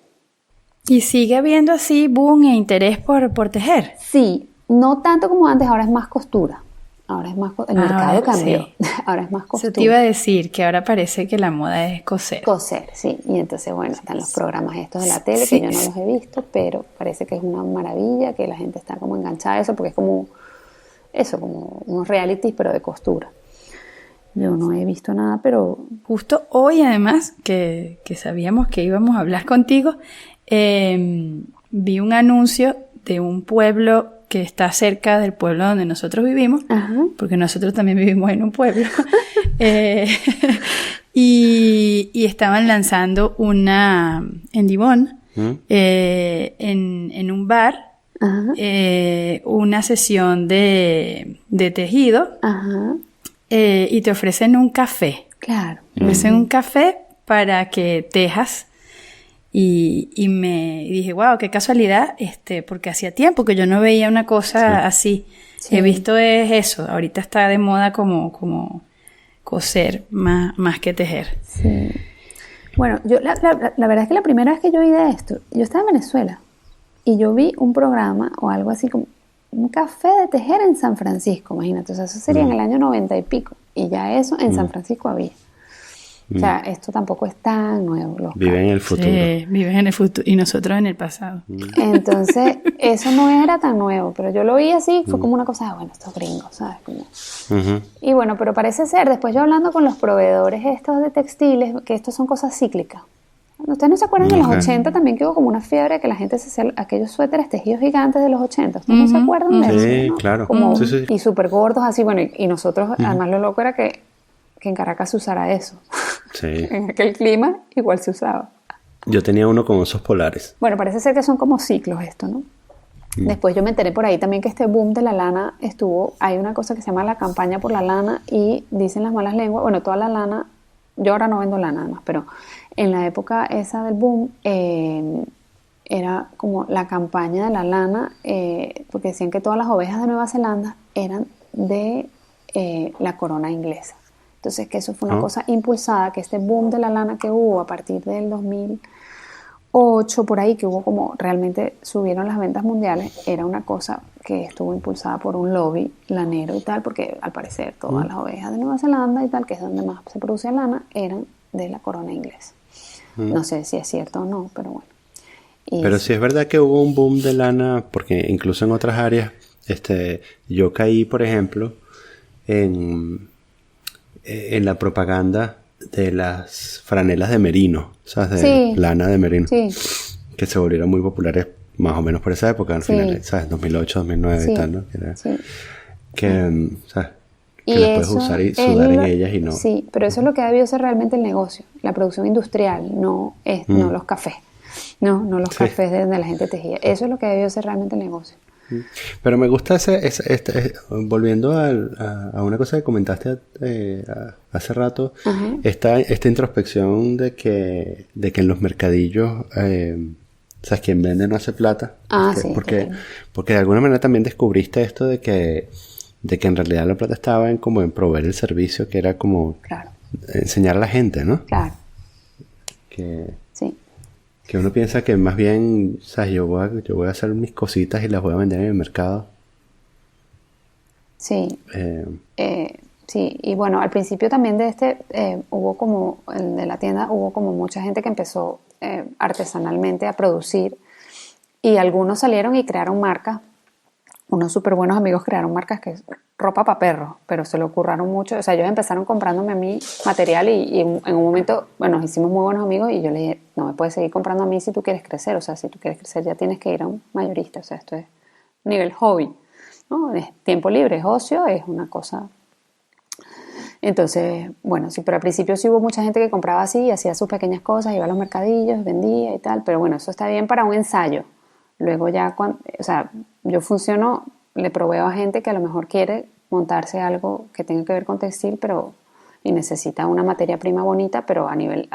¿Y sigue habiendo así boom e interés por tejer? Sí, no tanto como antes, ahora es más costura. Ahora es más el mercado cambió. Sí. Ahora es más costura. Eso te iba a decir, que ahora parece que la moda es coser. Coser, sí. Y entonces, bueno, están los programas estos de la tele, que yo no los he visto, pero parece que es una maravilla, que la gente está como enganchada a eso, porque es como unos realities, pero de costura. Yo no he visto nada, pero... Justo hoy, además, que sabíamos que íbamos a hablar contigo, vi un anuncio de un pueblo que está cerca del pueblo donde nosotros vivimos, porque nosotros también vivimos en un pueblo, y estaban lanzando en Divón, en un bar, una sesión de tejido, y te ofrecen un café. Claro. Te ofrecen un café para que tejas. Y me dije, wow, qué casualidad, porque hacía tiempo que yo no veía una cosa así. Sí. He visto eso, ahorita está de moda como coser más que tejer. Sí. Bueno, yo la verdad es que la primera vez que yo oí de esto, yo estaba en Venezuela y yo vi un programa o algo así como un café de tejer en San Francisco, imagínate, o sea, eso sería en el año 90 y pico, y ya eso en San Francisco había. O sea, esto tampoco es tan nuevo. Viven en el futuro. Sí, viven en el futuro y nosotros en el pasado. Entonces, eso no era tan nuevo, pero yo lo vi así, fue como una cosa, bueno, estos gringos, ¿sabes? Como... Y bueno, pero parece ser, después yo hablando con los proveedores estos de textiles, que estos son cosas cíclicas. ¿Ustedes no se acuerdan de los 80 también que hubo como una fiebre que la gente se hacía aquellos suéteres tejidos gigantes de los 80? ¿Ustedes no se acuerdan de eso? Sí, ¿no? claro. Como, y súper gordos así, bueno, y nosotros, además lo loco era que en Caracas se usara eso. Sí. En aquel clima igual se usaba. Yo tenía uno con osos polares. Bueno, parece ser que son como ciclos esto, ¿no? Después yo me enteré por ahí también que este boom de la lana hay una cosa que se llama la campaña por la lana y dicen las malas lenguas, bueno, toda la lana, yo ahora no vendo lana más, pero en la época esa del boom era como la campaña de la lana, porque decían que todas las ovejas de Nueva Zelanda eran de la corona inglesa. Entonces, que eso fue una cosa impulsada, que este boom de la lana que hubo a partir del 2008, por ahí, que hubo como realmente subieron las ventas mundiales, era una cosa que estuvo impulsada por un lobby lanero y tal, porque al parecer todas las ovejas de Nueva Zelanda y tal, que es donde más se produce lana, eran de la corona inglesa. No sé si es cierto o no, pero bueno. Pero sí es verdad que hubo un boom de lana, porque incluso en otras áreas, yo caí, por ejemplo, en la propaganda de las franelas de merino, ¿sabes? De lana de merino, que se volvieron muy populares más o menos por esa época, al final, ¿sabes? 2008, 2009 y tal, ¿no? ¿Sabes? Que las puedes usar y sudar en ellas y no... Sí, pero eso es lo que ha debido ser realmente el negocio, la producción industrial, no los cafés, no los cafés de donde la gente tejía. Eso es lo que ha debido ser realmente el negocio. Pero me gusta volviendo a una cosa que comentaste hace rato, esta introspección de que en los mercadillos, ¿sabes? Quien vende no hace plata. Porque de alguna manera también descubriste esto de que en realidad la plata estaba en proveer el servicio, que era como enseñar a la gente, ¿no? Claro. Que Que uno piensa que más bien, o sea, yo voy a hacer mis cositas y las voy a vender en el mercado. Sí. Sí, y bueno, al principio también de hubo como, el de la tienda, hubo como mucha gente que empezó artesanalmente a producir y algunos salieron y crearon marcas. Unos súper buenos amigos crearon marcas que es ropa para perros, pero se lo curraron mucho. O sea, ellos empezaron comprándome a mí material y en un momento, bueno, nos hicimos muy buenos amigos y yo le dije, no me puedes seguir comprando a mí si tú quieres crecer. O sea, si tú quieres crecer ya tienes que ir a un mayorista. O sea, esto es nivel hobby, ¿no? Es tiempo libre, es ocio, es una cosa. Entonces, bueno, sí, pero al principio sí hubo mucha gente que compraba así, hacía sus pequeñas cosas, iba a los mercadillos, vendía y tal, pero bueno, eso está bien para un ensayo. Luego ya, o sea, yo funciono, le proveo a gente que a lo mejor quiere montarse algo que tenga que ver con textil, pero y necesita una materia prima bonita, pero a nivel,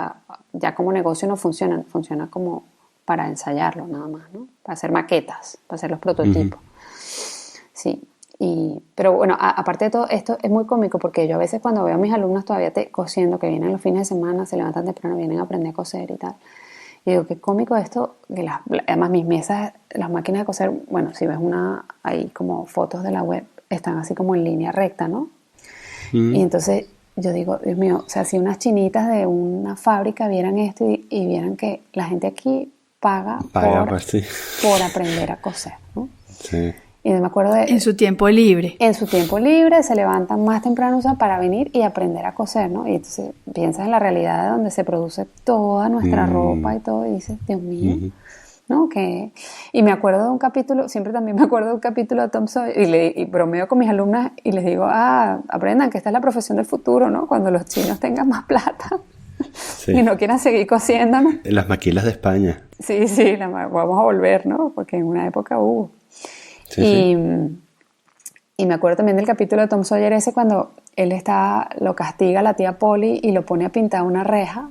ya como negocio no funciona, funciona como para ensayarlo nada más, ¿no? Para hacer maquetas, para hacer los prototipos. Sí. Pero bueno, aparte de todo esto es muy cómico porque yo a veces cuando veo a mis alumnos todavía cosiendo, que vienen los fines de semana, se levantan temprano, vienen a aprender a coser y tal, y digo, qué cómico esto, que además mis mesas, las máquinas de coser, bueno, si ves hay como fotos de la web, están así como en línea recta, ¿no? Y entonces yo digo, Dios mío, o sea, si unas chinitas de una fábrica vieran esto y vieran que la gente aquí paga por aprender a coser, ¿no? Sí. Y me acuerdo en su tiempo libre. En su tiempo libre se levantan más temprano para venir y aprender a coser, ¿no? Y entonces piensas en la realidad de donde se produce toda nuestra ropa y todo y dices, Dios mío, ¿no? Y me acuerdo de un capítulo, siempre también me acuerdo de un capítulo de Tom Sawyer y bromeo con mis alumnas y les digo, aprendan que esta es la profesión del futuro, ¿no? Cuando los chinos tengan más plata y no quieran seguir cosiendo, ¿no? Las maquilas de España. Sí, vamos a volver, ¿no? Porque en una época hubo. Sí, y me acuerdo también del capítulo de Tom Sawyer ese cuando él lo castiga a la tía Polly y lo pone a pintar una reja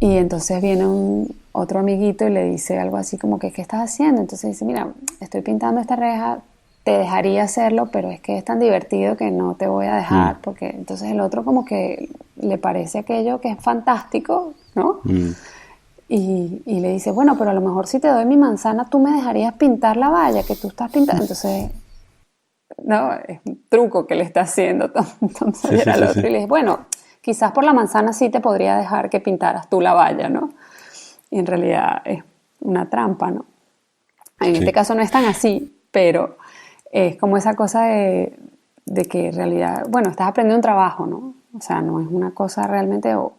y entonces viene otro amiguito y le dice algo así como que ¿qué estás haciendo? Entonces dice, mira, estoy pintando esta reja, te dejaría hacerlo, pero es que es tan divertido que no te voy a dejar porque entonces el otro como que le parece aquello que es fantástico, ¿no? Y le dice, bueno, pero a lo mejor si te doy mi manzana, tú me dejarías pintar la valla que tú estás pintando. Entonces, no, es un truco que le está haciendo Tom Sawyer al otro. Y le dice, bueno, quizás por la manzana sí te podría dejar que pintaras tú la valla, ¿no? Y en realidad es una trampa, ¿no? En este caso no es tan así, pero es como esa cosa de que en realidad, bueno, estás aprendiendo un trabajo, ¿no? O sea, no es una cosa realmente no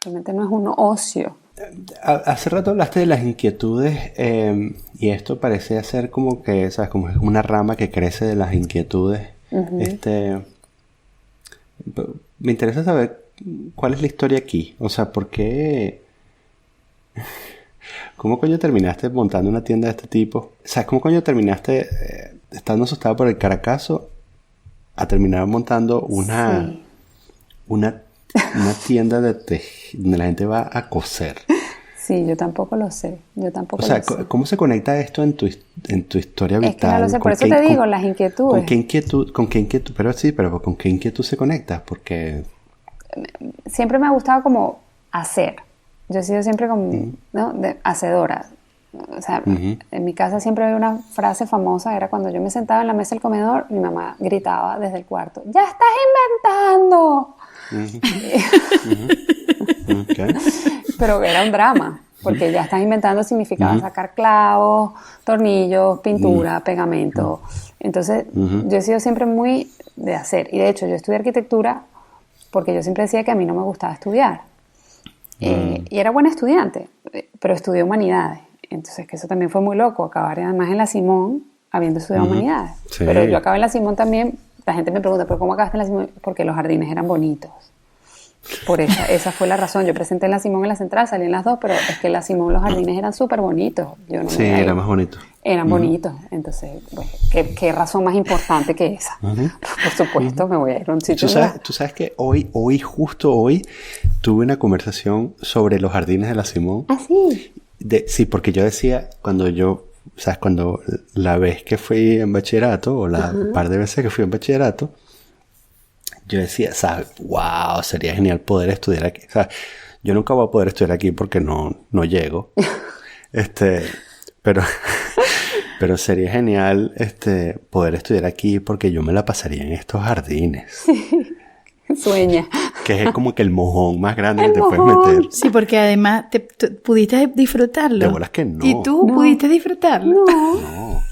es un ocio. Hace rato hablaste de las inquietudes y esto parece ser como que, ¿sabes? Como es una rama que crece de las inquietudes. Me interesa saber cuál es la historia aquí. O sea, ¿por qué? ¿Cómo coño terminaste montando una tienda de este tipo? ¿Sabes cómo coño terminaste estando asustado por el Caracazo a terminar montando una tienda donde la gente va a coser? Sí, yo tampoco lo sé. O sea, ¿cómo se conecta esto en tu historia vital? Es que no lo sé, por eso te digo, las inquietudes. ¿Con qué inquietud? Pero ¿con qué inquietud se conecta? Porque siempre me ha gustado como hacer. Yo he sido siempre como, ¿no? Hacedora. O sea, en mi casa siempre había una frase famosa, era cuando yo me sentaba en la mesa del comedor, mi mamá gritaba desde el cuarto, ¡ya estás inventando! Okay. Pero era un drama, porque ya estás inventando significaba sacar clavos, tornillos, pintura, pegamento. Entonces, yo he sido siempre muy de hacer. Y de hecho, yo estudié arquitectura porque yo siempre decía que a mí no me gustaba estudiar. Y era buena estudiante, pero estudié humanidades. Entonces, que eso también fue muy loco, acabar además en la Simón habiendo estudiado humanidades. Sí. Pero yo acabé en la Simón también. La gente me pregunta, ¿pero cómo acabaste en la Simón? Porque los jardines eran bonitos. Por esa fue la razón. Yo presenté en la Simón en la Central, salí en las dos, pero es que en la Simón los jardines eran súper bonitos. Eran más bonitos. Eran bonitos. Entonces, pues, ¿qué razón más importante que esa? Por supuesto, me voy a ir a un sitio. Tú sabes que justo hoy, tuve una conversación sobre los jardines de la Simón. ¿Ah, sí? Sí, porque yo decía, cuando la vez que fui en bachillerato, o la par de veces que fui en bachillerato, yo decía, ¿sabes? ¡Wow! Sería genial poder estudiar aquí. O sea, yo nunca voy a poder estudiar aquí porque no llego. Pero, pero sería genial, poder estudiar aquí porque yo me la pasaría en estos jardines. Sueña. Que es como que el mojón más grande que te puedes meter. Sí, porque además pudiste disfrutarlo. De bolas que no. ¿Y tú pudiste disfrutarlo? No.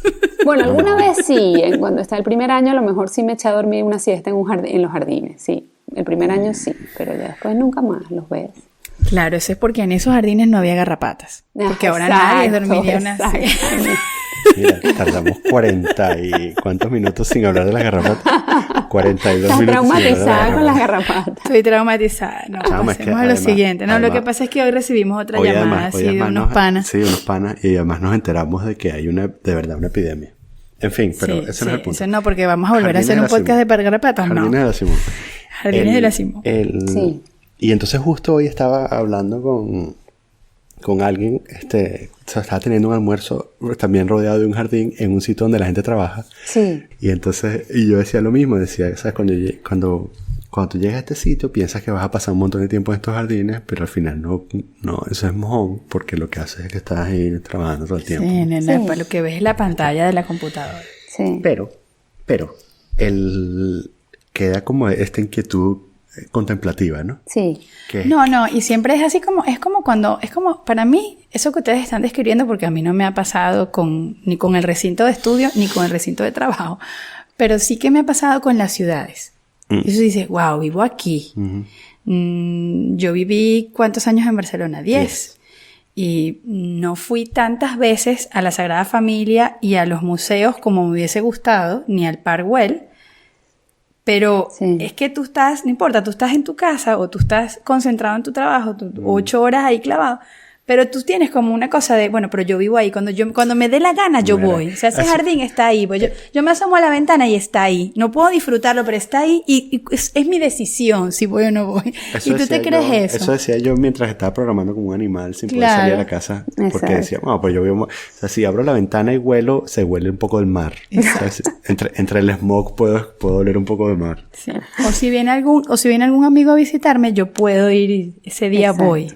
Bueno, alguna vez sí. Cuando estaba el primer año, a lo mejor sí me eché a dormir una siesta en los jardines. Sí, el primer año sí. Pero ya después nunca más los ves. Claro, eso es porque en esos jardines no había garrapatas. Porque ahora nadie dormiría una siesta. Mira, tardamos 40 y ¿cuántos minutos sin hablar de las garrapatas? 42 Estás minutos. traumatizada con las garrapatas. Estoy traumatizada. No, pasemos a lo siguiente. No, lo que pasa es que hoy recibimos otra llamada así de unos panas. Sí, unos panas. Y además nos enteramos de que hay de verdad una epidemia. En fin, pero ese no es el punto. Eso no, porque vamos a volver a hacer un podcast de garrapatas, ¿no? Jardines de la Simón. Jardines de la Simón. Sí. Y entonces justo hoy estaba hablando con alguien, estaba teniendo un almuerzo también rodeado de un jardín en un sitio donde la gente trabaja. Sí. Y entonces, y yo decía lo mismo, decía, ¿sabes? Cuando tú llegas a este sitio piensas que vas a pasar un montón de tiempo en estos jardines, pero al final no, eso es mojón, porque lo que haces es que estás ahí trabajando todo el tiempo. Sí, lo que ves es la pantalla de la computadora. Sí. Pero, queda como esta inquietud contemplativa, ¿no? Sí. No, y siempre es así es como para mí, eso que ustedes están describiendo, porque a mí no me ha pasado ni con el recinto de estudio, ni con el recinto de trabajo, pero sí que me ha pasado con las ciudades. Y eso dices, wow, vivo aquí. Yo viví, ¿cuántos años en Barcelona? 10. Y no fui tantas veces a la Sagrada Familia y a los museos como me hubiese gustado, ni al Parc Güell. Pero es que tú estás, no importa, tú estás en tu casa o tú estás concentrado en tu trabajo, 8 horas ahí clavado, pero tú tienes como una cosa de, bueno, pero yo vivo ahí, cuando me dé la gana yo voy. O sea, ese jardín está ahí, pues yo me asomo a la ventana y está ahí. No puedo disfrutarlo, pero está ahí y es mi decisión si voy o no voy. ¿Y tú te crees eso? Eso decía yo mientras estaba programando como un animal sin poder salir a la casa. Porque decía, bueno, pues yo vivo... O sea, si abro la ventana y huelo, se huele un poco del mar. O sea, entre el smog puedo oler un poco del mar. Sí. O si viene algún amigo a visitarme, yo puedo ir y ese día voy.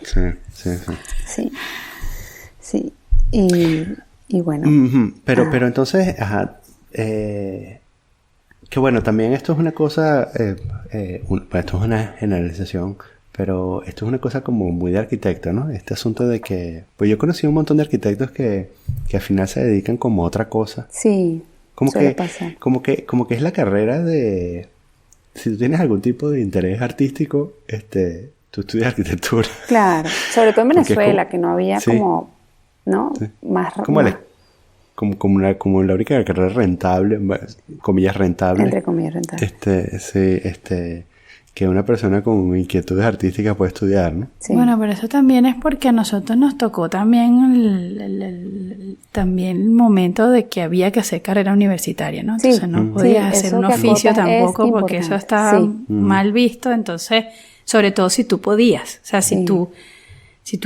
Sí. Y bueno. Pero entonces, que bueno, también esto es una cosa, esto es una generalización, pero esto es una cosa como muy de arquitecto, ¿no? Este asunto de que, pues yo he conocido un montón de arquitectos que al final se dedican como a otra cosa. Sí. Suele pasar. Como que es la carrera de, si tú tienes algún tipo de interés artístico, tú estudias arquitectura. Claro, sobre todo en Venezuela, que no había como, ¿no? Sí. Más... Como la única carrera rentable, comillas rentable. Entre comillas rentable. Que una persona con inquietudes artísticas puede estudiar, ¿no? Sí. Bueno, pero eso también es porque a nosotros nos tocó también también el momento de que había que hacer carrera universitaria, ¿no? Entonces no podías hacer un oficio tampoco porque eso estaba mal visto, entonces... Sobre todo si tú podías, o sea, si tu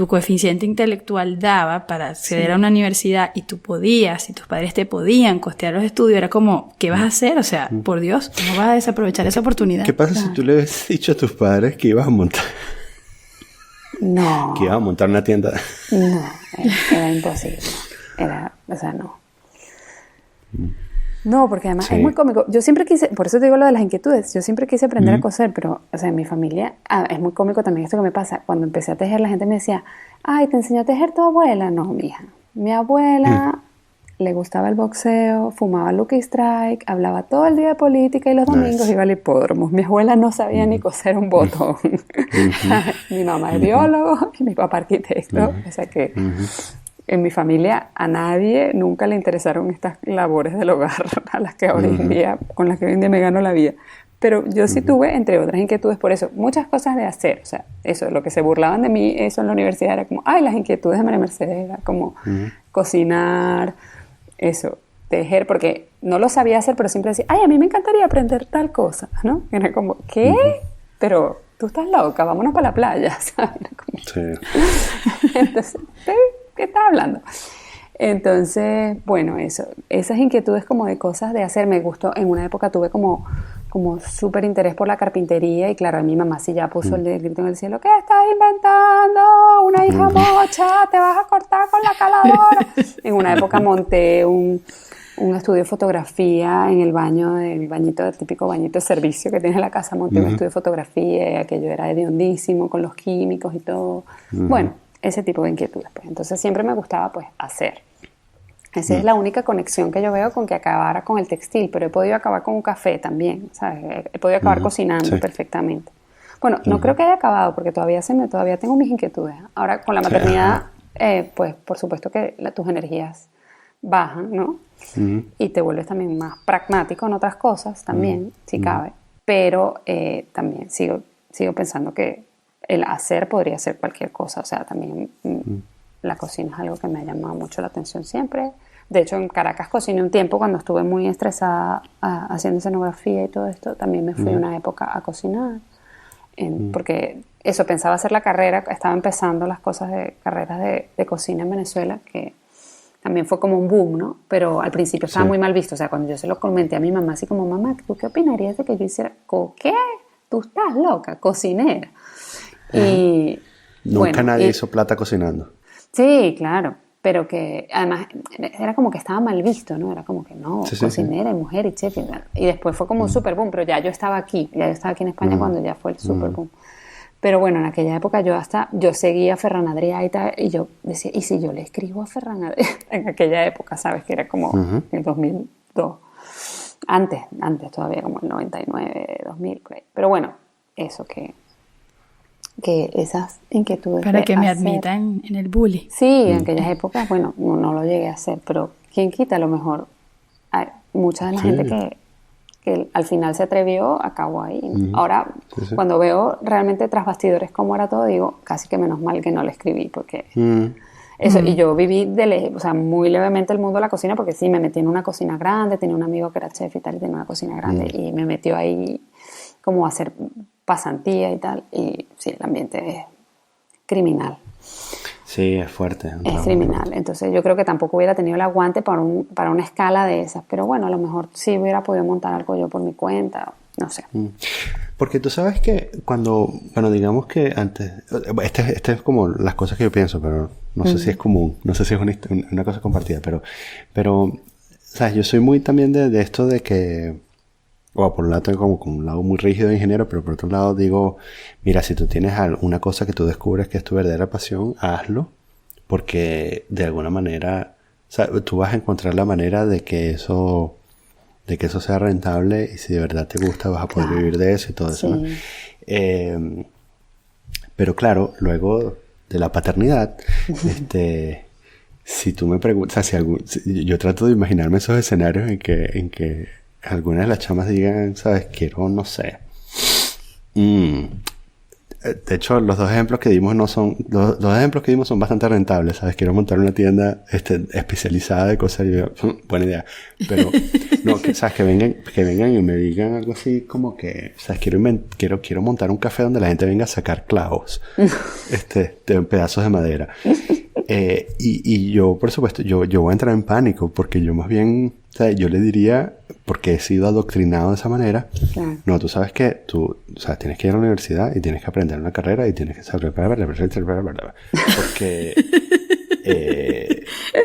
coeficiente intelectual daba para acceder a una universidad y tú podías, si tus padres te podían costear los estudios, era como, ¿qué vas a hacer? O sea, por Dios, ¿cómo vas a desaprovechar esa oportunidad? ¿Qué pasa si tú le hubieses dicho a tus padres que ibas a montar? No. Que ibas a montar una tienda. No, era imposible. No. No, porque además es muy cómico. Yo siempre quise, por eso te digo lo de las inquietudes, yo siempre quise aprender a coser, pero, o sea, en mi familia, es muy cómico también esto que me pasa. Cuando empecé a tejer, la gente me decía, ay, ¿te enseñó a tejer tu abuela? No, mija. Mi abuela le gustaba el boxeo, fumaba Lucky Strike, hablaba todo el día de política y los domingos iba al hipódromo. Mi abuela no sabía ni coser un botón. Mi mamá es biólogo y mi papá arquitecto, o sea que... En mi familia a nadie nunca le interesaron estas labores del hogar a las que hoy en día, con las que hoy en día me gano la vida. Pero yo sí tuve, entre otras inquietudes, por eso, muchas cosas de hacer. O sea, eso, lo que se burlaban de mí, eso en la universidad era como, ay, las inquietudes de María Mercedes, era como cocinar, eso, tejer, porque no lo sabía hacer, pero siempre decía, ay, a mí me encantaría aprender tal cosa, ¿no? Era como, ¿qué? Pero tú estás loca, vámonos para la playa, ¿sabes? Como... Entonces, ¿qué estás hablando? Entonces, bueno, esas inquietudes como de cosas de hacer, me gustó. En una época tuve como súper interés por la carpintería y claro, a mi mamá sí ya puso el grito en el cielo, ¿qué estás inventando? Una hija mocha, muchacha, te vas a cortar con la caladora. En una época monté un estudio de fotografía en el baño, el bañito, el típico bañito de servicio que tiene la casa. Monté un estudio de fotografía y aquello era hediondísimo con los químicos y todo. Bueno, ese tipo de inquietudes. Pues. Entonces siempre me gustaba pues hacer. Esa es la única conexión que yo veo con que acabara con el textil, pero he podido acabar con un café también, ¿sabes? He podido acabar cocinando perfectamente. Bueno, no creo que haya acabado porque todavía tengo mis inquietudes. Ahora, con la maternidad, pues por supuesto que tus energías bajan, ¿no? Y te vuelves también más pragmático en otras cosas también, si cabe. Pero también sigo pensando que el hacer podría ser cualquier cosa. O sea, también la cocina es algo que me ha llamado mucho la atención siempre. De hecho, en Caracas cociné un tiempo cuando estuve muy estresada haciendo escenografía y todo esto. También me fui una época a cocinar. Porque eso, pensaba hacer la carrera, estaba empezando las cosas de carreras de cocina en Venezuela, que también fue como un boom, ¿no? Pero al principio estaba muy mal visto. O sea, cuando yo se lo comenté a mi mamá, así como, mamá, ¿tú qué opinarías de que yo hiciera? ¿Qué? ¿Tú estás loca? Cocinera. Y nunca nadie hizo plata cocinando. Sí, claro. Pero que además era como que estaba mal visto, ¿no? Era como que no, cocinera y mujer y chef. Y después fue como un super boom, pero ya yo estaba aquí en España cuando ya fue el super boom. Pero bueno, en aquella época yo seguía a Ferran Adrià y tal, y yo decía, ¿y si yo le escribo a Ferran Adrià? En aquella época, ¿sabes? Que era como el 2002. Antes todavía, como el 99, 2000, por ahí. Pero bueno, eso que esas inquietudes para que me admitan en el bully. Sí, en aquellas épocas, bueno, no lo llegué a hacer, pero quién quita, a lo mejor hay mucha de la gente que al final se atrevió, acabó ahí. Ahora, cuando veo realmente tras bastidores cómo era todo, digo, casi que menos mal que no le escribí, porque eso, y yo viví muy levemente el mundo de la cocina, porque sí, me metí en una cocina grande, tenía un amigo que era chef y tal, y tenía una cocina grande, y me metió ahí como a hacer pasantía y tal, y sí, el ambiente es criminal. Sí, es fuerte. Es criminal, entonces yo creo que tampoco hubiera tenido el aguante para una escala de esas, pero bueno, a lo mejor sí hubiera podido montar algo yo por mi cuenta, no sé. Porque tú sabes que digamos que antes, este es como las cosas que yo pienso, pero no sé si es común, no sé si es una cosa compartida, pero ¿sabes? Yo soy muy también de esto de que, por un lado tengo como un lado muy rígido de ingeniero, pero por otro lado digo, mira, si tú tienes una cosa que tú descubres que es tu verdadera pasión, hazlo, porque de alguna manera, o sea, tú vas a encontrar la manera de que eso sea rentable, y si de verdad te gusta vas a poder vivir de eso y todo eso, ¿no? Pero claro, luego de la paternidad, si tú me preguntas, yo trato de imaginarme esos escenarios en que algunas de las chamas digan, ¿sabes? Quiero, no sé. De hecho, los dos ejemplos que dimos son bastante rentables, ¿sabes? Quiero montar una tienda especializada de cosas. Buena idea. Pero, no, ¿sabes? Que vengan y me digan algo así como que, ¿sabes? Quiero montar un café donde la gente venga a sacar clavos. De pedazos de madera. Y yo, por supuesto, yo voy a entrar en pánico, porque yo más bien, o sea, yo le diría, porque he sido adoctrinado de esa manera, no, tú sabes que tú, o sea, tienes que ir a la universidad y tienes que aprender una carrera y tienes que saber,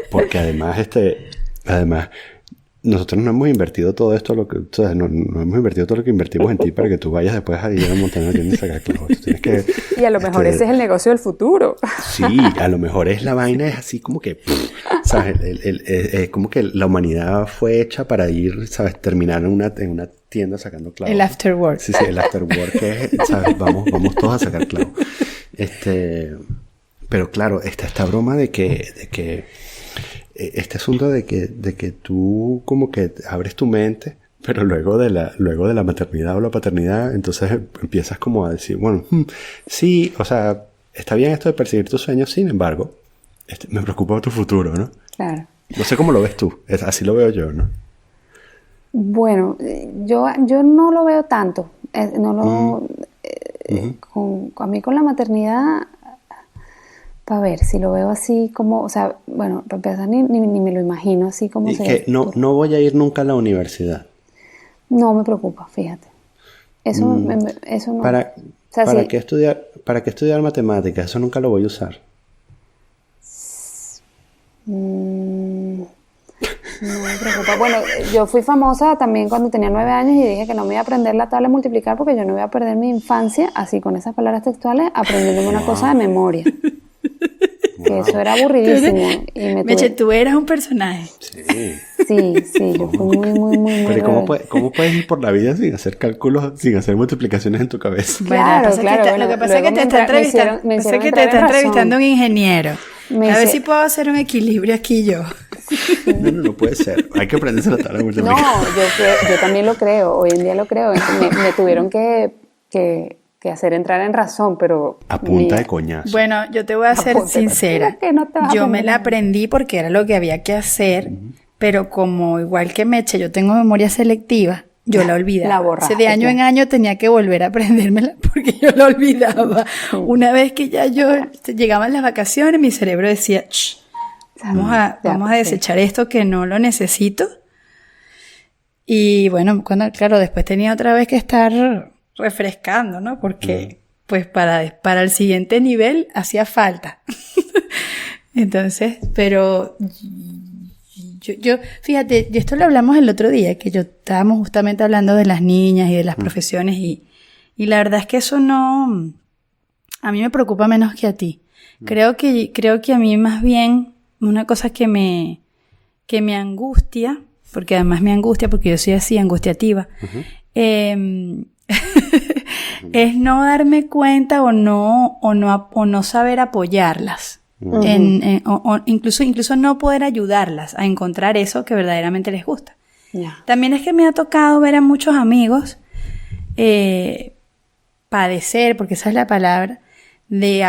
porque además, nosotros no hemos invertido todo esto, no hemos invertido todo lo que invertimos en ti para que tú vayas después a ir a montar una tienda y sacar clavos. Y a lo mejor ese es el negocio del futuro. Sí, a lo mejor la vaina es así como que, ¿sabes? Es como que la humanidad fue hecha para ir, ¿sabes? Terminar en una tienda sacando clavos. El after work. Sí, el after work es, ¿sabes? Vamos todos a sacar clavos. Pero claro, esta broma de que este asunto de que tú como que abres tu mente, pero luego de la maternidad o la paternidad, entonces empiezas como a decir, bueno, sí, o sea, está bien esto de perseguir tus sueños, sin embargo, me preocupa tu futuro, ¿no? Claro. No sé cómo lo ves tú, así lo veo yo, ¿no? Bueno, yo no lo veo tanto, a mí con la maternidad, para ver si lo veo así como, o sea, bueno, para empezar ni me lo imagino así como se... que no voy a ir nunca a la universidad. No me preocupa, fíjate. Eso no. ¿Para qué estudiar matemáticas? Eso nunca lo voy a usar. No me preocupa. Bueno, yo fui famosa también cuando tenía 9 años y dije que no me iba a aprender la tabla de multiplicar porque yo no iba a perder mi infancia, así con esas palabras textuales, aprendiéndome una cosa de memoria. Que eso era aburridísimo. Meche, tú eras un personaje. Sí, yo fui muy Pero ¿cómo puedes ir por la vida sin hacer cálculos, sin hacer multiplicaciones en tu cabeza? Claro. Lo que pasa es que te está entrevistando un ingeniero. A ver si puedo hacer un equilibrio aquí yo. No puede ser. Hay que aprenderse la tabla de multiplicar. No, yo también lo creo. Hoy en día lo creo. Me tuvieron que hacer entrar en razón, pero... A punta de coñazo. Bueno, yo te voy a ser sincera. Yo me la aprendí porque era lo que había que hacer, pero como igual que Meche, yo tengo memoria selectiva, yo la olvidaba. La borraste. De año en año tenía que volver a aprendérmela porque yo la olvidaba. Una vez que ya llegaban las vacaciones, mi cerebro decía, vamos a desechar esto que no lo necesito. Y bueno, claro, después tenía otra vez que estar refrescando, ¿no? Porque pues para el siguiente nivel hacía falta. Entonces, pero yo fíjate, y esto lo hablamos el otro día, que estábamos justamente hablando de las niñas y de las profesiones y la verdad es que eso no, a mí me preocupa menos que a ti. Creo que a mí más bien una cosa que me angustia, porque además me angustia porque yo soy así, angustiativa, es no darme cuenta o no saber apoyarlas. Incluso no poder ayudarlas a encontrar eso que verdaderamente les gusta. También es que me ha tocado ver a muchos amigos padecer, porque esa es la palabra, de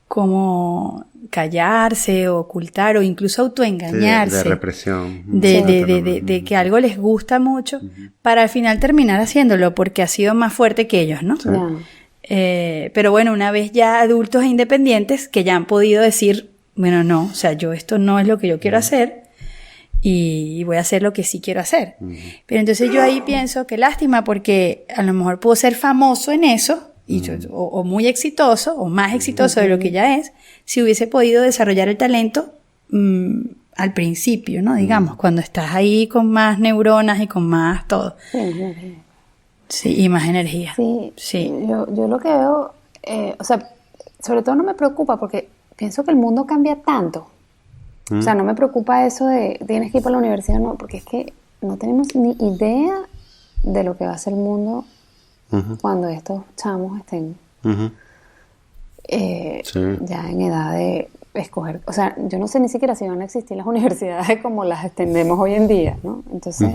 como callarse, ocultar o incluso autoengañarse. De represión. De que algo les gusta mucho para al final terminar haciéndolo porque ha sido más fuerte que ellos, ¿no? Pero bueno, una vez ya adultos e independientes que ya han podido decir, bueno, no, o sea, esto no es lo que yo quiero hacer y voy a hacer lo que sí quiero hacer. Pero entonces yo ahí pienso que lástima porque a lo mejor puedo ser famoso en eso o muy exitoso o más exitoso de lo que ya es si hubiese podido desarrollar el talento al principio, ¿no? Digamos, cuando estás ahí con más neuronas y con más todo. Sí, y más energía. Sí. Yo lo que veo, o sea, sobre todo no me preocupa porque pienso que el mundo cambia tanto. O sea, no me preocupa eso de tienes que ir para la universidad, no, porque es que no tenemos ni idea de lo que va a ser el mundo cuando estos chamos estén ya en edad de escoger. O sea, yo no sé ni siquiera si van a existir las universidades como las extendemos hoy en día, ¿no? Entonces...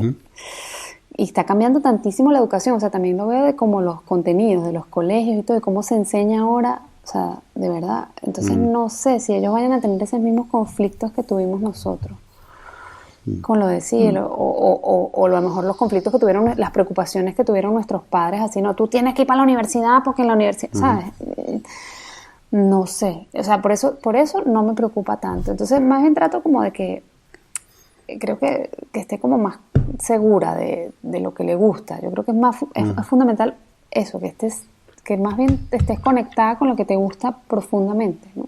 Y está cambiando tantísimo la educación, o sea, también lo veo de como los contenidos de los colegios y todo, de cómo se enseña ahora, o sea, de verdad. Entonces no sé si ellos vayan a tener esos mismos conflictos que tuvimos nosotros con lo de sí, o a lo mejor los conflictos que tuvieron, las preocupaciones que tuvieron nuestros padres, así, no, tú tienes que ir para la universidad porque en la universidad, ¿sabes? No sé, o sea, por eso no me preocupa tanto. Entonces más bien trato como de que creo que esté como más segura de lo que le gusta. Yo creo que es fundamental eso, que más bien estés conectada con lo que te gusta profundamente, ¿no?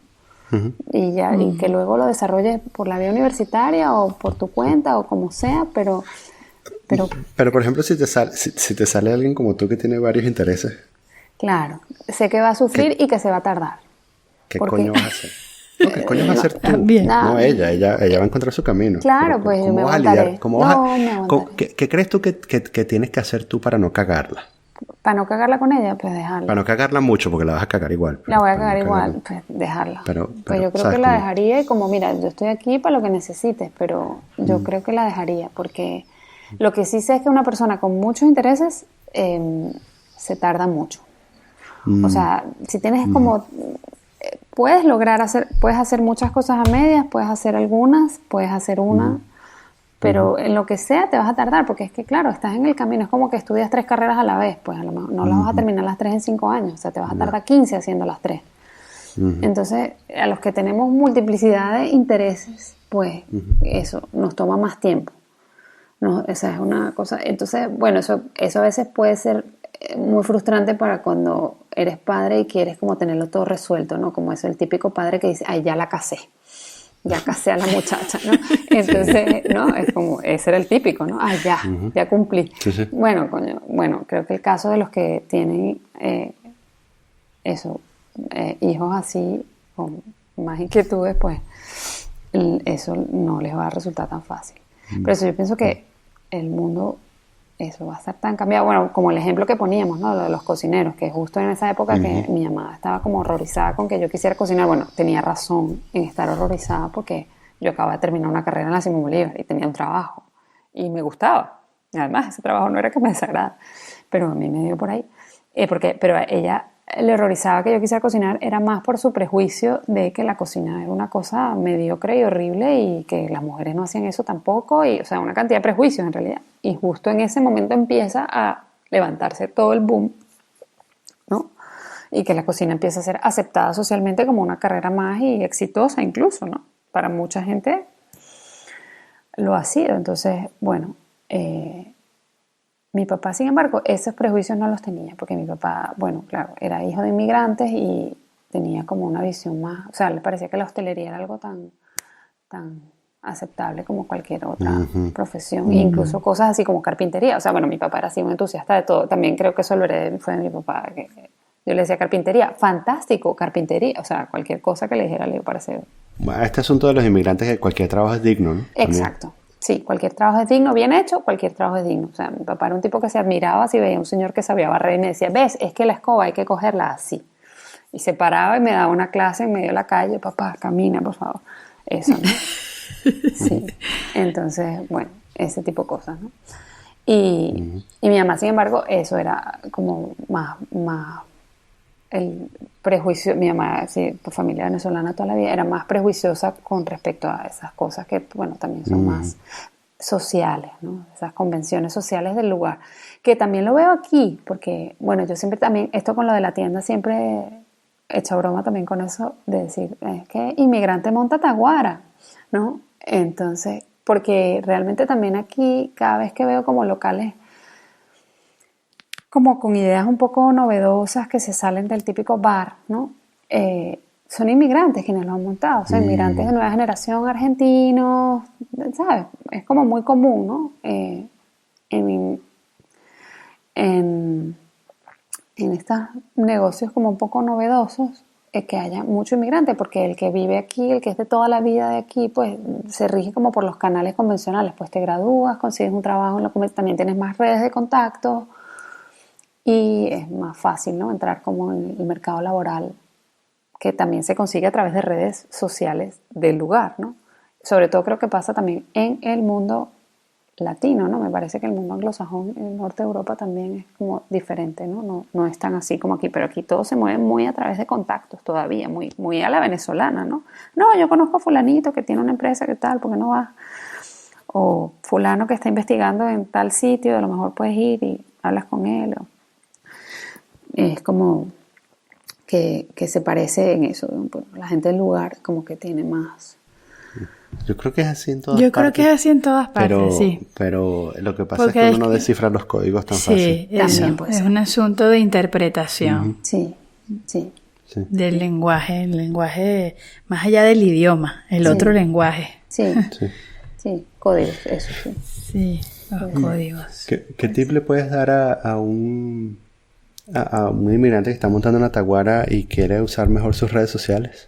Y que luego lo desarrolles por la vía universitaria o por tu cuenta o como sea, pero por ejemplo, si te sale alguien como tú que tiene varios intereses. Claro, sé que va a sufrir y que se va a tardar. ¿Qué coño vas a hacer? ¿Qué coño vas a hacer tú? También. No, ella va a encontrar su camino. Claro, pues yo me aguantaré. ¿Qué crees tú que tienes que hacer tú para no cagarla? Para no cagarla con ella, pues dejarla. Para no cagarla mucho, porque la vas a cagar igual. La voy a cagar igual, pues dejarla. Pues yo creo que la dejaría y como, mira, yo estoy aquí para lo que necesites, pero yo creo que la dejaría, porque lo que sí sé es que una persona con muchos intereses se tarda mucho. O sea, si tienes como... puedes hacer muchas cosas a medias, puedes hacer algunas, puedes hacer una, pero en lo que sea te vas a tardar, porque es que claro, estás en el camino, es como que estudias 3 carreras a la vez, pues a lo mejor no las vas a terminar las 3 en 5 años, o sea, te vas a tardar 15 haciendo las 3. Entonces, a los que tenemos multiplicidad de intereses, pues eso nos toma más tiempo. No, esa es una cosa. Entonces, bueno, eso a veces puede ser muy frustrante para cuando eres padre y quieres como tenerlo todo resuelto, ¿no? Como es el típico padre que dice, ay, ya la casé. Ya casé a la muchacha, ¿no? Entonces, ¿no? Es como, ese era el típico, ¿no? Ah, ya cumplí. Sí. Bueno, creo que el caso de los que tienen hijos así, con más inquietudes, pues eso no les va a resultar tan fácil. Pero eso yo pienso que el mundo, eso va a ser tan cambiado. Bueno, como el ejemplo que poníamos, ¿no? Lo de los cocineros, que justo en esa época que mi mamá estaba como horrorizada con que yo quisiera cocinar. Bueno, tenía razón en estar horrorizada porque yo acababa de terminar una carrera en la Simón Bolívar y tenía un trabajo y me gustaba. Y además, ese trabajo no era que me desagrada, pero a mí me dio por ahí. Pero a ella le horrorizaba que yo quisiera cocinar, era más por su prejuicio de que la cocina era una cosa mediocre y horrible y que las mujeres no hacían eso tampoco, y, o sea, una cantidad de prejuicios en realidad. Y justo en ese momento empieza a levantarse todo el boom, ¿no? Y que la cocina empieza a ser aceptada socialmente como una carrera más y exitosa incluso, ¿no? Para mucha gente lo ha sido. Entonces, bueno, mi papá, sin embargo, esos prejuicios no los tenía, porque mi papá, bueno, claro, era hijo de inmigrantes y tenía como una visión más, o sea, le parecía que la hostelería era algo tan aceptable como cualquier otra profesión, incluso cosas así como carpintería. O sea, bueno, mi papá era así muy entusiasta de todo, también creo que eso lo heredé, fue de mi papá, que yo le decía carpintería, fantástico, carpintería, o sea, cualquier cosa que le dijera le iba a parecer. Bueno, este asunto de los inmigrantes, que cualquier trabajo es digno, ¿no? Exacto. También. Sí, cualquier trabajo es digno, bien hecho, cualquier trabajo es digno. O sea, mi papá era un tipo que se admiraba si veía a un señor que sabía barrer y me decía, ves, es que la escoba hay que cogerla así. Y se paraba y me daba una clase en medio de la calle, papá, camina, por favor. Eso, ¿no? Sí. Entonces, bueno, ese tipo de cosas, ¿no? Y mi mamá, sin embargo, eso era como más el prejuicio. Mi mamá, sí, por familia venezolana toda la vida, era más prejuiciosa con respecto a esas cosas que, bueno, también son más sociales, ¿no? Esas convenciones sociales del lugar, que también lo veo aquí, porque, bueno, yo siempre también, esto con lo de la tienda, siempre he hecho broma también con eso, de decir, es que inmigrante monta taguara, ¿no? Entonces, porque realmente también aquí, cada vez que veo como locales como con ideas un poco novedosas que se salen del típico bar, ¿no? Son inmigrantes quienes lo han montado, o sea, inmigrantes de nueva generación, argentinos, ¿sabes? Es como muy común, ¿no? En estos negocios como un poco novedosos, que haya mucho inmigrante, porque el que vive aquí, el que es de toda la vida de aquí, pues se rige como por los canales convencionales, pues te gradúas, consigues un trabajo, también tienes más redes de contacto, y es más fácil, ¿no? Entrar como en el mercado laboral, que también se consigue a través de redes sociales del lugar, ¿no? Sobre todo creo que pasa también en el mundo latino, ¿no? Me parece que el mundo anglosajón en el norte de Europa también es como diferente, ¿no? No es tan así como aquí, pero aquí todo se mueve muy a través de contactos todavía, muy a la venezolana, ¿no? No, yo conozco a fulanito que tiene una empresa, ¿qué tal? ¿Por qué no vas? O fulano que está investigando en tal sitio, a lo mejor puedes ir y hablas con él, es como que se parece en eso, ¿no? La gente del lugar como que tiene más. Yo creo que es así en todas partes. Yo partes. creo que es así en todas partes, sí. Pero lo que pasa es que uno no descifra los códigos tan fácil. Sí, eso. Es un asunto de interpretación. Sí. Del lenguaje, el lenguaje más allá del idioma, el otro lenguaje. Sí, códigos, eso sí. Sí, los códigos. ¿Qué tip le puedes dar a un inmigrante que está montando una taguara y quiere usar mejor sus redes sociales?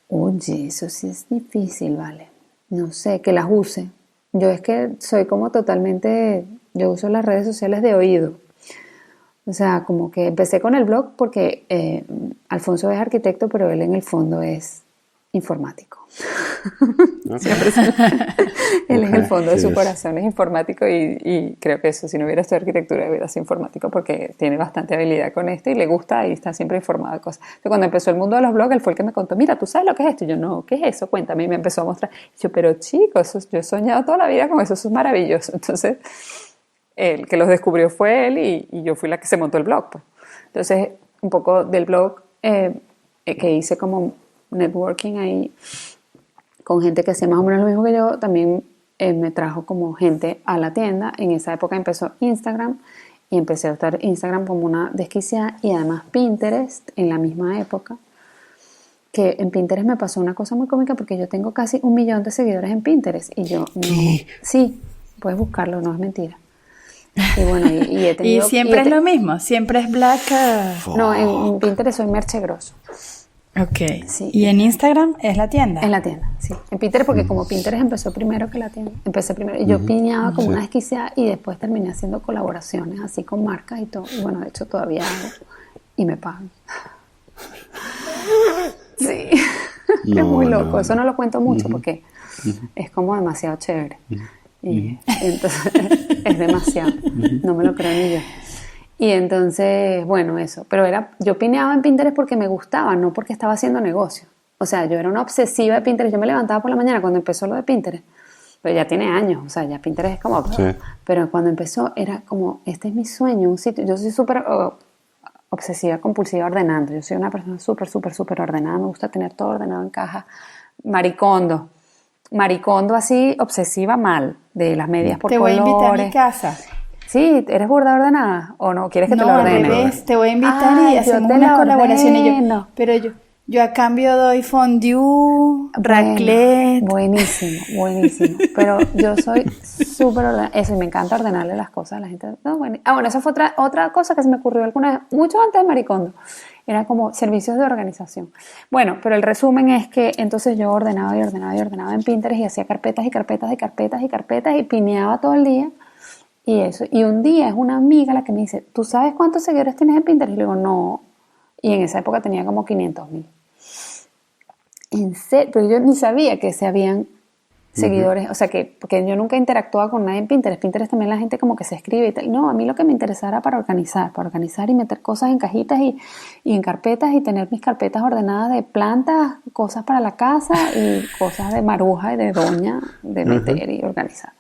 Oye, eso sí es difícil, ¿vale? No sé, que las use. Yo es que soy como totalmente, yo uso las redes sociales de oído. O sea, como que empecé con el blog porque Alfonso es arquitecto, pero él en el fondo es informático. Okay. Él en el fondo de su corazón es informático y creo que eso, si no hubiera estudiado arquitectura, hubiera sido informático porque tiene bastante habilidad con esto y le gusta y está siempre informado de cosas. Entonces, cuando empezó el mundo de los blogs, él fue el que me contó, mira, ¿tú sabes lo que es esto? Y yo, no, ¿qué es eso? Cuéntame. Y me empezó a mostrar. Y yo, pero chicos, yo he soñado toda la vida con eso, eso es maravilloso. Entonces, el que los descubrió fue él y yo fui la que se montó el blog. Pues. Entonces, un poco del blog que hice como networking ahí con gente que hacía más o menos lo mismo que yo, también me trajo como gente a la tienda. En esa época empezó Instagram y empecé a usar Instagram como una desquiciada y además Pinterest en la misma época, que en Pinterest me pasó una cosa muy cómica porque yo tengo casi 1 millón de seguidores en Pinterest y yo no, sí, puedes buscarlo, no es mentira. Y bueno, y he tenido... ¿Y siempre es lo mismo? ¿Siempre es black? No, en Pinterest soy Merche Grosso. Ok. Sí. ¿Y en Instagram es la tienda? En la tienda, sí. En Pinterest, porque como Pinterest empezó primero que la tienda, empecé primero. Y yo piñaba como una desquiciada y después terminé haciendo colaboraciones así con marcas y todo. Y bueno, de hecho todavía hago y me pagan. Sí. Es muy loco. Eso no lo cuento mucho porque es como demasiado chévere. Y entonces es demasiado. No me lo creo ni yo. Y entonces, bueno, eso. Pero yo pineaba en Pinterest porque me gustaba, no porque estaba haciendo negocio. O sea, yo era una obsesiva de Pinterest. Yo me levantaba por la mañana cuando empezó lo de Pinterest. Pero ya tiene años, o sea, ya Pinterest es como... Sí. Pero cuando empezó era como, este es mi sueño, un sitio. Yo soy súper obsesiva, compulsiva, ordenando. Yo soy una persona súper, súper, súper ordenada. Me gusta tener todo ordenado en caja. Maricondo así, obsesiva mal, de las medias por colores. Te voy a invitar a mi casa. Sí, ¿eres burda ordenada? ¿O no quieres que te lo ordene? No, al revés, te voy a invitar y hacemos una colaboración. Y pero yo a cambio doy fondue, raclette. Buenísimo. Pero yo soy súper ordenada. Eso, y me encanta ordenarle las cosas a la gente. No, bueno. Bueno, esa fue otra cosa que se me ocurrió alguna vez, mucho antes de Maricondo. Era como servicios de organización. Bueno, pero el resumen es que entonces yo ordenaba en Pinterest y hacía carpetas y pineaba todo el día. Y eso. Y un día es una amiga la que me dice, ¿tú sabes cuántos seguidores tienes en Pinterest? Y le digo, no. Y en esa época tenía como 500,000. En serio, pero yo ni sabía que se habían seguidores, o sea, porque yo nunca interactuaba con nadie en Pinterest. Pinterest también la gente como que se escribe y tal. No, a mí lo que me interesaba era para organizar y meter cosas en cajitas y en carpetas y tener mis carpetas ordenadas de plantas, cosas para la casa y cosas de maruja y de doña, de meter y organizar.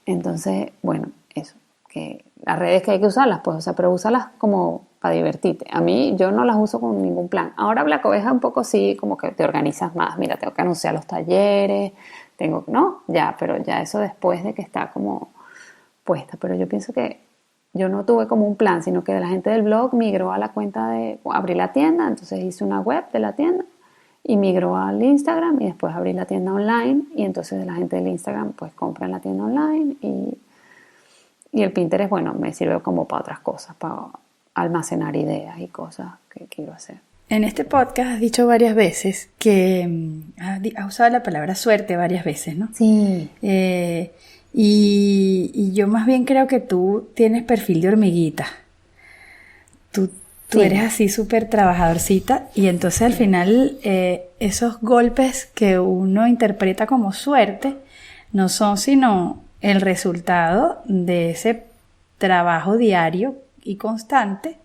Entonces, bueno, eso, que las redes que hay que usarlas, pues, o sea, pero úsalas como para divertirte. A mí, yo no las uso con ningún plan. Ahora Black Oveja un poco sí, como que te organizas más. Mira, tengo que anunciar los talleres, pero ya eso después de que está como puesta. Pero yo pienso que yo no tuve como un plan, sino que la gente del blog migró a la cuenta de abrir la tienda, entonces hice una web de la tienda y migró al Instagram y después abrí la tienda online y entonces la gente del Instagram pues compra en la tienda online y el Pinterest, bueno, me sirve como para otras cosas, para almacenar ideas y cosas que quiero hacer. En este podcast has dicho varias veces que has usado la palabra suerte varias veces, ¿no? Sí. Y yo más bien creo que tú tienes perfil de hormiguita. Tú eres así súper trabajadorcita y entonces al final esos golpes que uno interpreta como suerte no son sino el resultado de ese trabajo diario y constante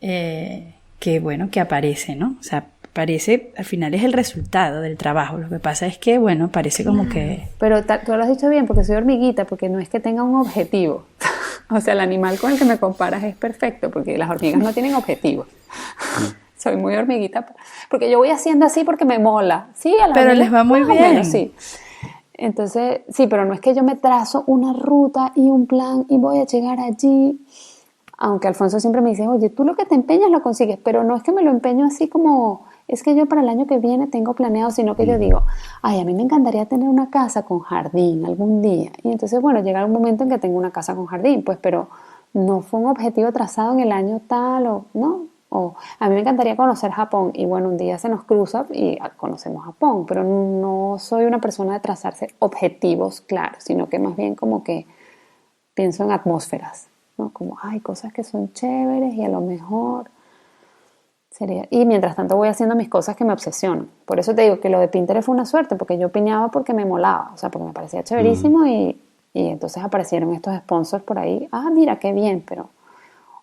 que aparece, ¿no? O sea, parece, al final es el resultado del trabajo. Lo que pasa es que, bueno, parece como que... Pero tú lo has dicho bien, porque soy hormiguita, porque no es que tenga un objetivo. O sea, el animal con el que me comparas es perfecto, porque las hormigas no tienen objetivos. Soy muy hormiguita, porque yo voy haciendo así porque me mola. Sí, a la pero les va muy bien. Menos, sí. Entonces, sí, pero no es que yo me trazo una ruta y un plan y voy a llegar allí. Aunque Alfonso siempre me dice, oye, tú lo que te empeñas lo consigues, pero no es que me lo empeño así como, es que yo para el año que viene tengo planeado, sino que yo digo, ay, a mí me encantaría tener una casa con jardín algún día. Y entonces, bueno, llega un momento en que tengo una casa con jardín, pues, pero no fue un objetivo trazado en el año tal o, ¿no? O a mí me encantaría conocer Japón y bueno, un día se nos cruza y conocemos Japón, pero no soy una persona de trazarse objetivos claros, sino que más bien como que pienso en atmósferas. ¿No? Como, hay cosas que son chéveres y a lo mejor sería... Y mientras tanto voy haciendo mis cosas que me obsesionan. Por eso te digo que lo de Pinterest fue una suerte, porque yo piñaba porque me molaba, o sea, porque me parecía chéverísimo y entonces aparecieron estos sponsors por ahí. Ah, mira, qué bien, pero...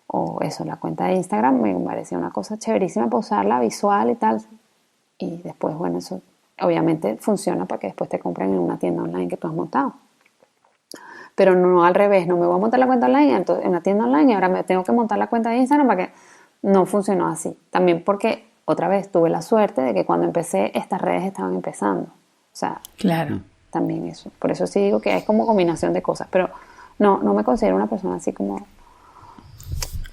O eso, la cuenta de Instagram me parecía una cosa chéverísima para usarla visual y tal. Y después, bueno, eso obviamente funciona para que después te compren en una tienda online que tú has montado. Pero no al revés, no me voy a montar la cuenta online entonces, en una tienda online y ahora me tengo que montar la cuenta de Instagram para que no funcionó así. También porque otra vez tuve la suerte de que cuando empecé estas redes estaban empezando. O sea, claro. También eso. Por eso sí digo que es como combinación de cosas, pero no me considero una persona así como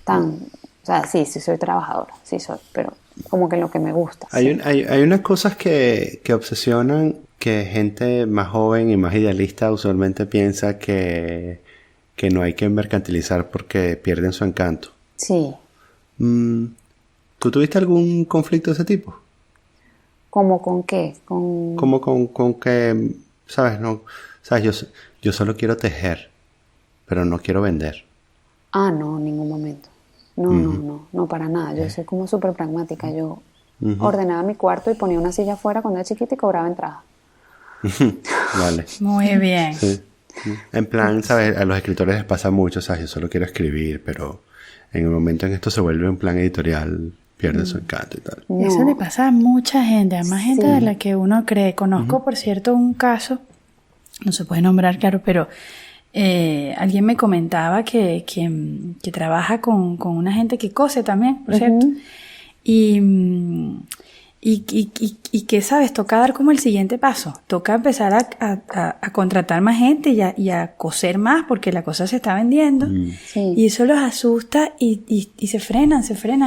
O sea, sí soy trabajadora, sí soy, pero como que en lo que me gusta. Hay unas cosas que obsesionan, que gente más joven y más idealista usualmente piensa que no hay que mercantilizar porque pierden su encanto. Sí. ¿Tú tuviste algún conflicto de ese tipo? ¿Cómo con qué? Como con que, ¿sabes? No, ¿sabes? Yo solo quiero tejer, pero no quiero vender. No, en ningún momento. No, para nada. Yo soy como súper pragmática. Yo ordenaba mi cuarto y ponía una silla afuera cuando era chiquita y cobraba entrada. Vale. Muy bien. Sí. En plan, ¿sabes? A los escritores les pasa mucho, ¿sabes? Yo solo quiero escribir, pero en el momento en que esto se vuelve un plan editorial, pierde su encanto y tal. No. Eso le pasa a mucha gente, a más gente de la que uno cree. Conozco, por cierto, un caso, no se puede nombrar, claro, pero alguien me comentaba que trabaja con una gente que cose también, por cierto. Y que, ¿sabes? Toca dar como el siguiente paso. Toca empezar a contratar más gente y a coser más porque la cosa se está vendiendo. Sí. Y eso los asusta y se frenan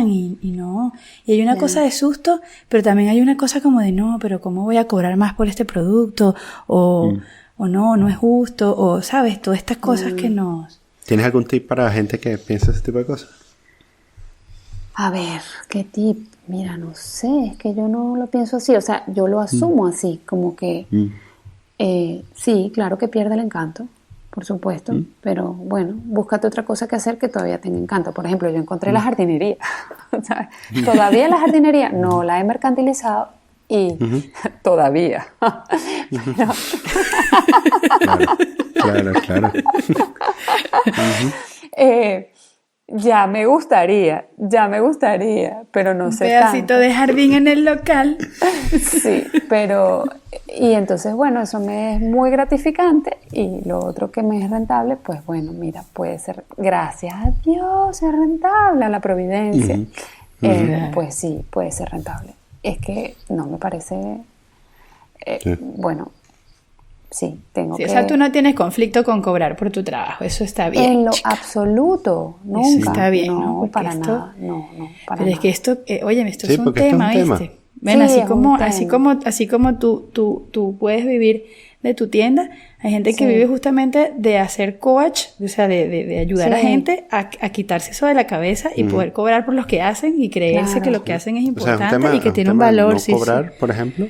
y no. Y hay una cosa de susto, pero también hay una cosa como de no, pero ¿cómo voy a cobrar más por este producto? O no es justo. O, ¿sabes? Todas estas cosas que nos... ¿Tienes algún tip para gente que piensa ese tipo de cosas? A ver, ¿qué tip? Mira, no sé, es que yo no lo pienso así, o sea, yo lo asumo así, como que sí, claro que pierde el encanto, por supuesto, pero bueno, búscate otra cosa que hacer que todavía tenga encanto. Por ejemplo, yo encontré la jardinería, ¿sabes? Todavía la jardinería no la he mercantilizado y todavía. Pero... Claro. Ya me gustaría, pero no sé tanto. Un pedacito de jardín en el local. Sí, pero... Y entonces, bueno, eso me es muy gratificante y lo otro que me es rentable, pues bueno, mira, puede ser, gracias a Dios, es rentable, a la providencia. Pues sí, puede ser rentable. Es que no me parece... Bueno... Sí, tengo que... O sea, tú no tienes conflicto con cobrar por tu trabajo, eso está bien. En lo absoluto, nunca. Eso está bien, ¿no? No, para nada, no, para pero nada. Es que esto, oye, esto es un tema, ¿viste? Bueno, sí, así como tú puedes vivir de tu tienda, hay gente que vive justamente de hacer coach, o sea, de ayudar a gente a quitarse eso de la cabeza y poder cobrar por lo que hacen y creerse que lo que hacen es importante y que tiene un valor. No cobrar, por ejemplo.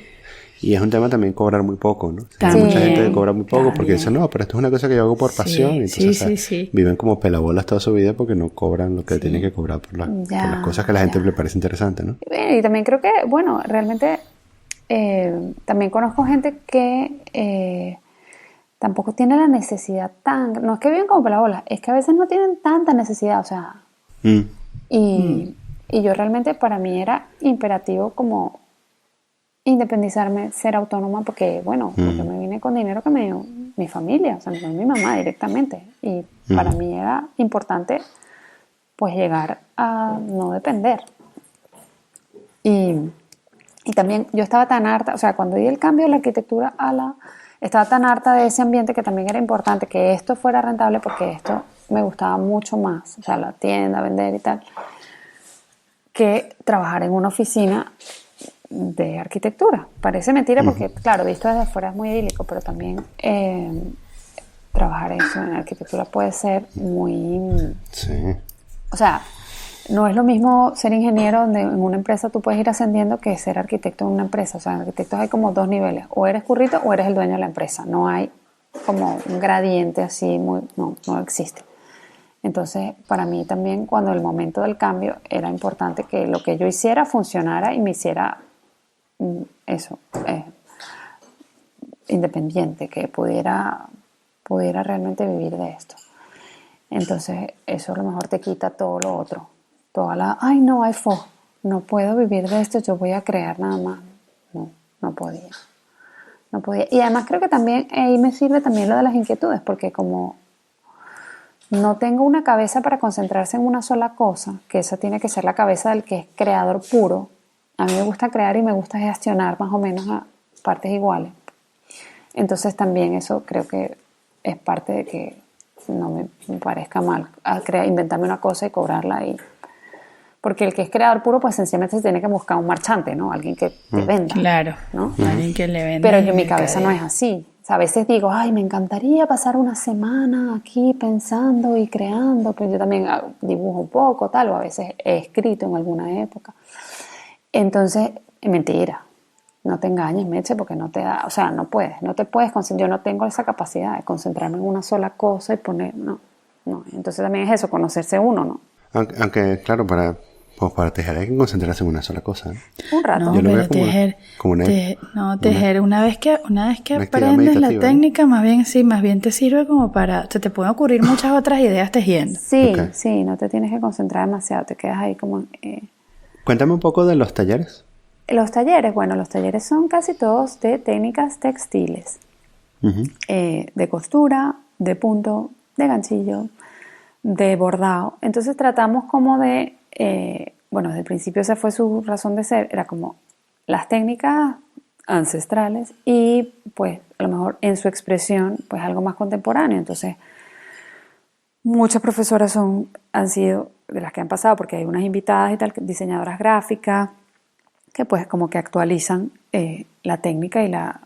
Y es un tema también cobrar muy poco, ¿no? Hay mucha gente que cobra muy poco porque dice, no, pero esto es una cosa que yo hago por pasión. Y entonces, viven como pelabolas toda su vida porque no cobran lo que tienen que cobrar por las cosas que a la gente le parece interesante, ¿no? Y también creo que, bueno, realmente también conozco gente que tampoco tiene la necesidad no es que viven como pelabolas, es que a veces no tienen tanta necesidad, o sea. Y yo realmente, para mí era imperativo como independizarme, ser autónoma, porque bueno, yo me vine con dinero que me dio mi familia, o sea, me dio mi mamá directamente, y para mí era importante pues llegar a no depender. Y también yo estaba tan harta, o sea, cuando di el cambio de la arquitectura estaba tan harta de ese ambiente que también era importante que esto fuera rentable, porque esto me gustaba mucho más, o sea, la tienda, vender y tal, que trabajar en una oficina de arquitectura. Parece mentira porque, claro, visto desde afuera es muy idílico, pero también trabajar eso en arquitectura puede ser muy... Sí. O sea, no es lo mismo ser ingeniero donde en una empresa tú puedes ir ascendiendo que ser arquitecto en una empresa. O sea, en arquitectos hay como dos niveles. O eres currito o eres el dueño de la empresa. No hay como un gradiente así, no existe. Entonces, para mí también, cuando el momento del cambio, era importante que lo que yo hiciera funcionara y me hiciera eso, independiente, que pudiera realmente vivir de esto. Entonces, eso a lo mejor te quita todo lo otro. Ay no, no puedo vivir de esto, yo voy a crear nada más. No podía. Y además creo que también ahí me sirve también lo de las inquietudes, porque como no tengo una cabeza para concentrarse en una sola cosa, que esa tiene que ser la cabeza del que es creador puro. A mí me gusta crear y me gusta gestionar más o menos a partes iguales. Entonces también eso creo que es parte de que no me parezca mal inventarme una cosa y cobrarla y... Porque el que es creador puro, pues sencillamente se tiene que buscar un marchante, ¿no? Alguien que te venda. Claro, ¿no? Alguien que le venda. Pero en mi cabeza no es así. O sea, a veces digo, ay, me encantaría pasar una semana aquí pensando y creando, pero yo también dibujo un poco, tal, o a veces he escrito en alguna época. Entonces, mentira. No te engañes, Meche, porque no te da, o sea, no te puedes concentrar. Yo no tengo esa capacidad de concentrarme en una sola cosa y poner, no. Entonces también es eso, conocerse uno, ¿no? Aunque claro, para tejer hay que concentrarse en una sola cosa. Un rato. No, Yo lo pero veo como tejer, una vez que aprendes la técnica, más bien te sirve como para, te pueden ocurrir muchas otras ideas tejiendo. Sí, sí, no te tienes que concentrar demasiado, te quedas ahí como... Cuéntame un poco de los talleres. Los talleres son casi todos de técnicas textiles, de costura, de punto, de ganchillo, de bordado. Entonces tratamos como de, desde el principio esa fue su razón de ser, era como las técnicas ancestrales y pues a lo mejor en su expresión pues algo más contemporáneo. Entonces muchas profesoras han sido de las que han pasado, porque hay unas invitadas y tal, diseñadoras gráficas, que pues como que actualizan la técnica y la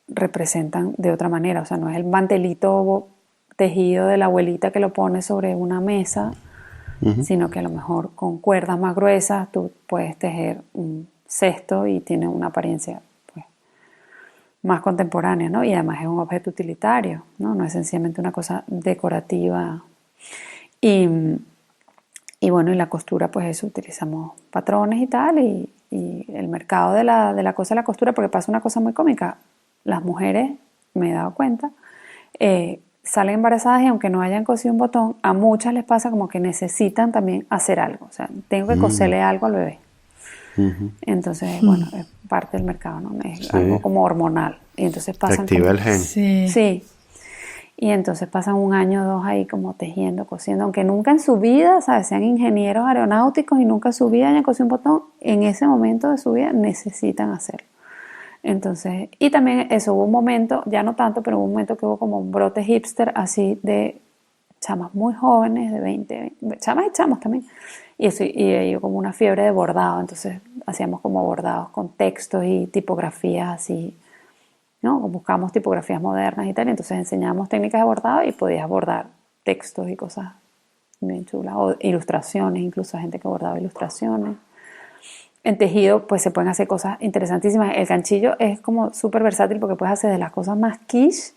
representan de otra manera. O sea, no es el mantelito tejido de la abuelita que lo pone sobre una mesa, sino que a lo mejor con cuerdas más gruesas tú puedes tejer un cesto y tiene una apariencia pues más contemporánea, ¿no? Y además es un objeto utilitario, ¿no? No es sencillamente una cosa decorativa. Y bueno, y la costura, pues eso, utilizamos patrones y tal, y el mercado de la cosa de la costura, porque pasa una cosa muy cómica, las mujeres, me he dado cuenta, salen embarazadas y aunque no hayan cosido un botón, a muchas les pasa como que necesitan también hacer algo, o sea, tengo que coserle algo al bebé. Entonces, bueno, es parte del mercado, ¿no? Es algo como hormonal, y entonces pasan... Se activa el gen. Sí. Y entonces pasan 1 año o 2 ahí como tejiendo, cosiendo, aunque nunca en su vida, ¿sabes? Sean ingenieros aeronáuticos y nunca en su vida hayan cosido un botón, en ese momento de su vida necesitan hacerlo. Entonces, y también eso, hubo un momento, ya no tanto, pero hubo un momento que hubo como un brote hipster así de chamas muy jóvenes, de 20 chamas y chamos también, y hubo como una fiebre de bordado, entonces hacíamos como bordados con textos y tipografías así, ¿no? Buscamos tipografías modernas y tal, entonces enseñábamos técnicas de bordado y podías bordar textos y cosas bien chulas, o ilustraciones, incluso gente que bordaba ilustraciones. En tejido pues se pueden hacer cosas interesantísimas. El ganchillo es como súper versátil porque puedes hacer de las cosas más quiche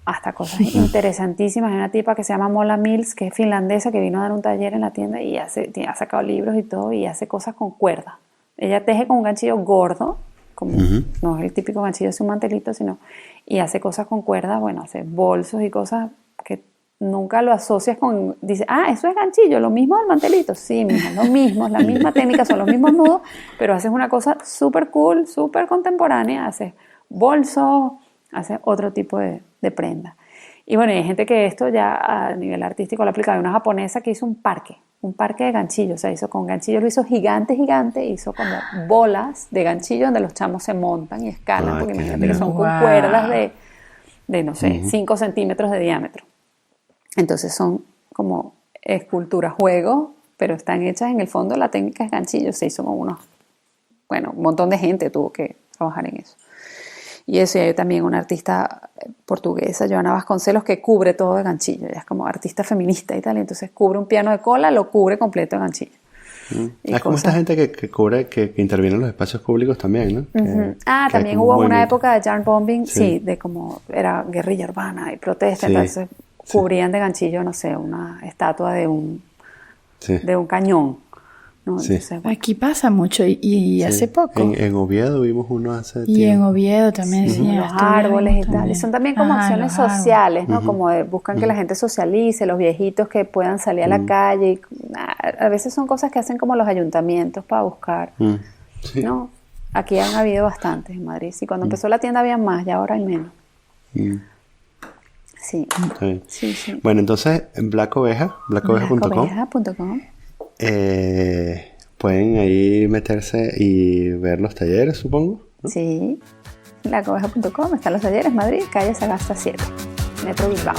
hasta cosas interesantísimas. Hay una tipa que se llama Mola Mills, que es finlandesa, que vino a dar un taller en la tienda y ha sacado libros y todo, y hace cosas con cuerda. Ella teje con un ganchillo gordo, como, no es el típico ganchillo de un mantelito, sino, y hace cosas con cuerda, bueno, hace bolsos y cosas que nunca lo asocias con, dice, eso es ganchillo, lo mismo del mantelito. Sí, mija, lo mismo, es la misma técnica, son los mismos nudos, pero haces una cosa súper cool, súper contemporánea, haces bolsos, haces otro tipo de prenda. Y bueno, hay gente que esto ya a nivel artístico lo aplica. Hay una japonesa que hizo un parque de ganchillos, o sea, hizo con ganchillos, lo hizo gigante, hizo como bolas de ganchillo donde los chamos se montan y escalan, porque imagínate que son con cuerdas de no sé, 5 centímetros de diámetro. Entonces son como esculturas, juegos, pero están hechas en el fondo, la técnica es ganchillo, se hizo con un montón de gente tuvo que trabajar en eso. Y eso, y hay también una artista portuguesa, Joana Vasconcelos, que cubre todo de ganchillo. Ella es como artista feminista y tal, entonces cubre un piano de cola, lo cubre completo de ganchillo. Es como esta gente que cubre, que interviene en los espacios públicos también, ¿no? También hubo una época de yarn bombing, sí, de como era guerrilla urbana y protesta, entonces cubrían de ganchillo, no sé, una estatua de un cañón. ¿no? Sí. Entonces, bueno. Aquí pasa mucho y hace poco. En Oviedo vimos uno hace tiempo. Y en Oviedo también. Sí, los árboles y tal. Y son también como acciones sociales, ¿no? Como buscan que la gente socialice, los viejitos que puedan salir a la calle. Y, a veces son cosas que hacen como los ayuntamientos para buscar, ¿no? Aquí han habido bastantes en Madrid. Sí, cuando empezó la tienda había más, ya ahora hay menos. Sí. Sí. Bueno, entonces, blackoveja.com. Pueden ahí meterse y ver los talleres, supongo, ¿no? Sí, blackoveja.com, están los talleres, Madrid, calle Sagasta 7, Metro Bilbao.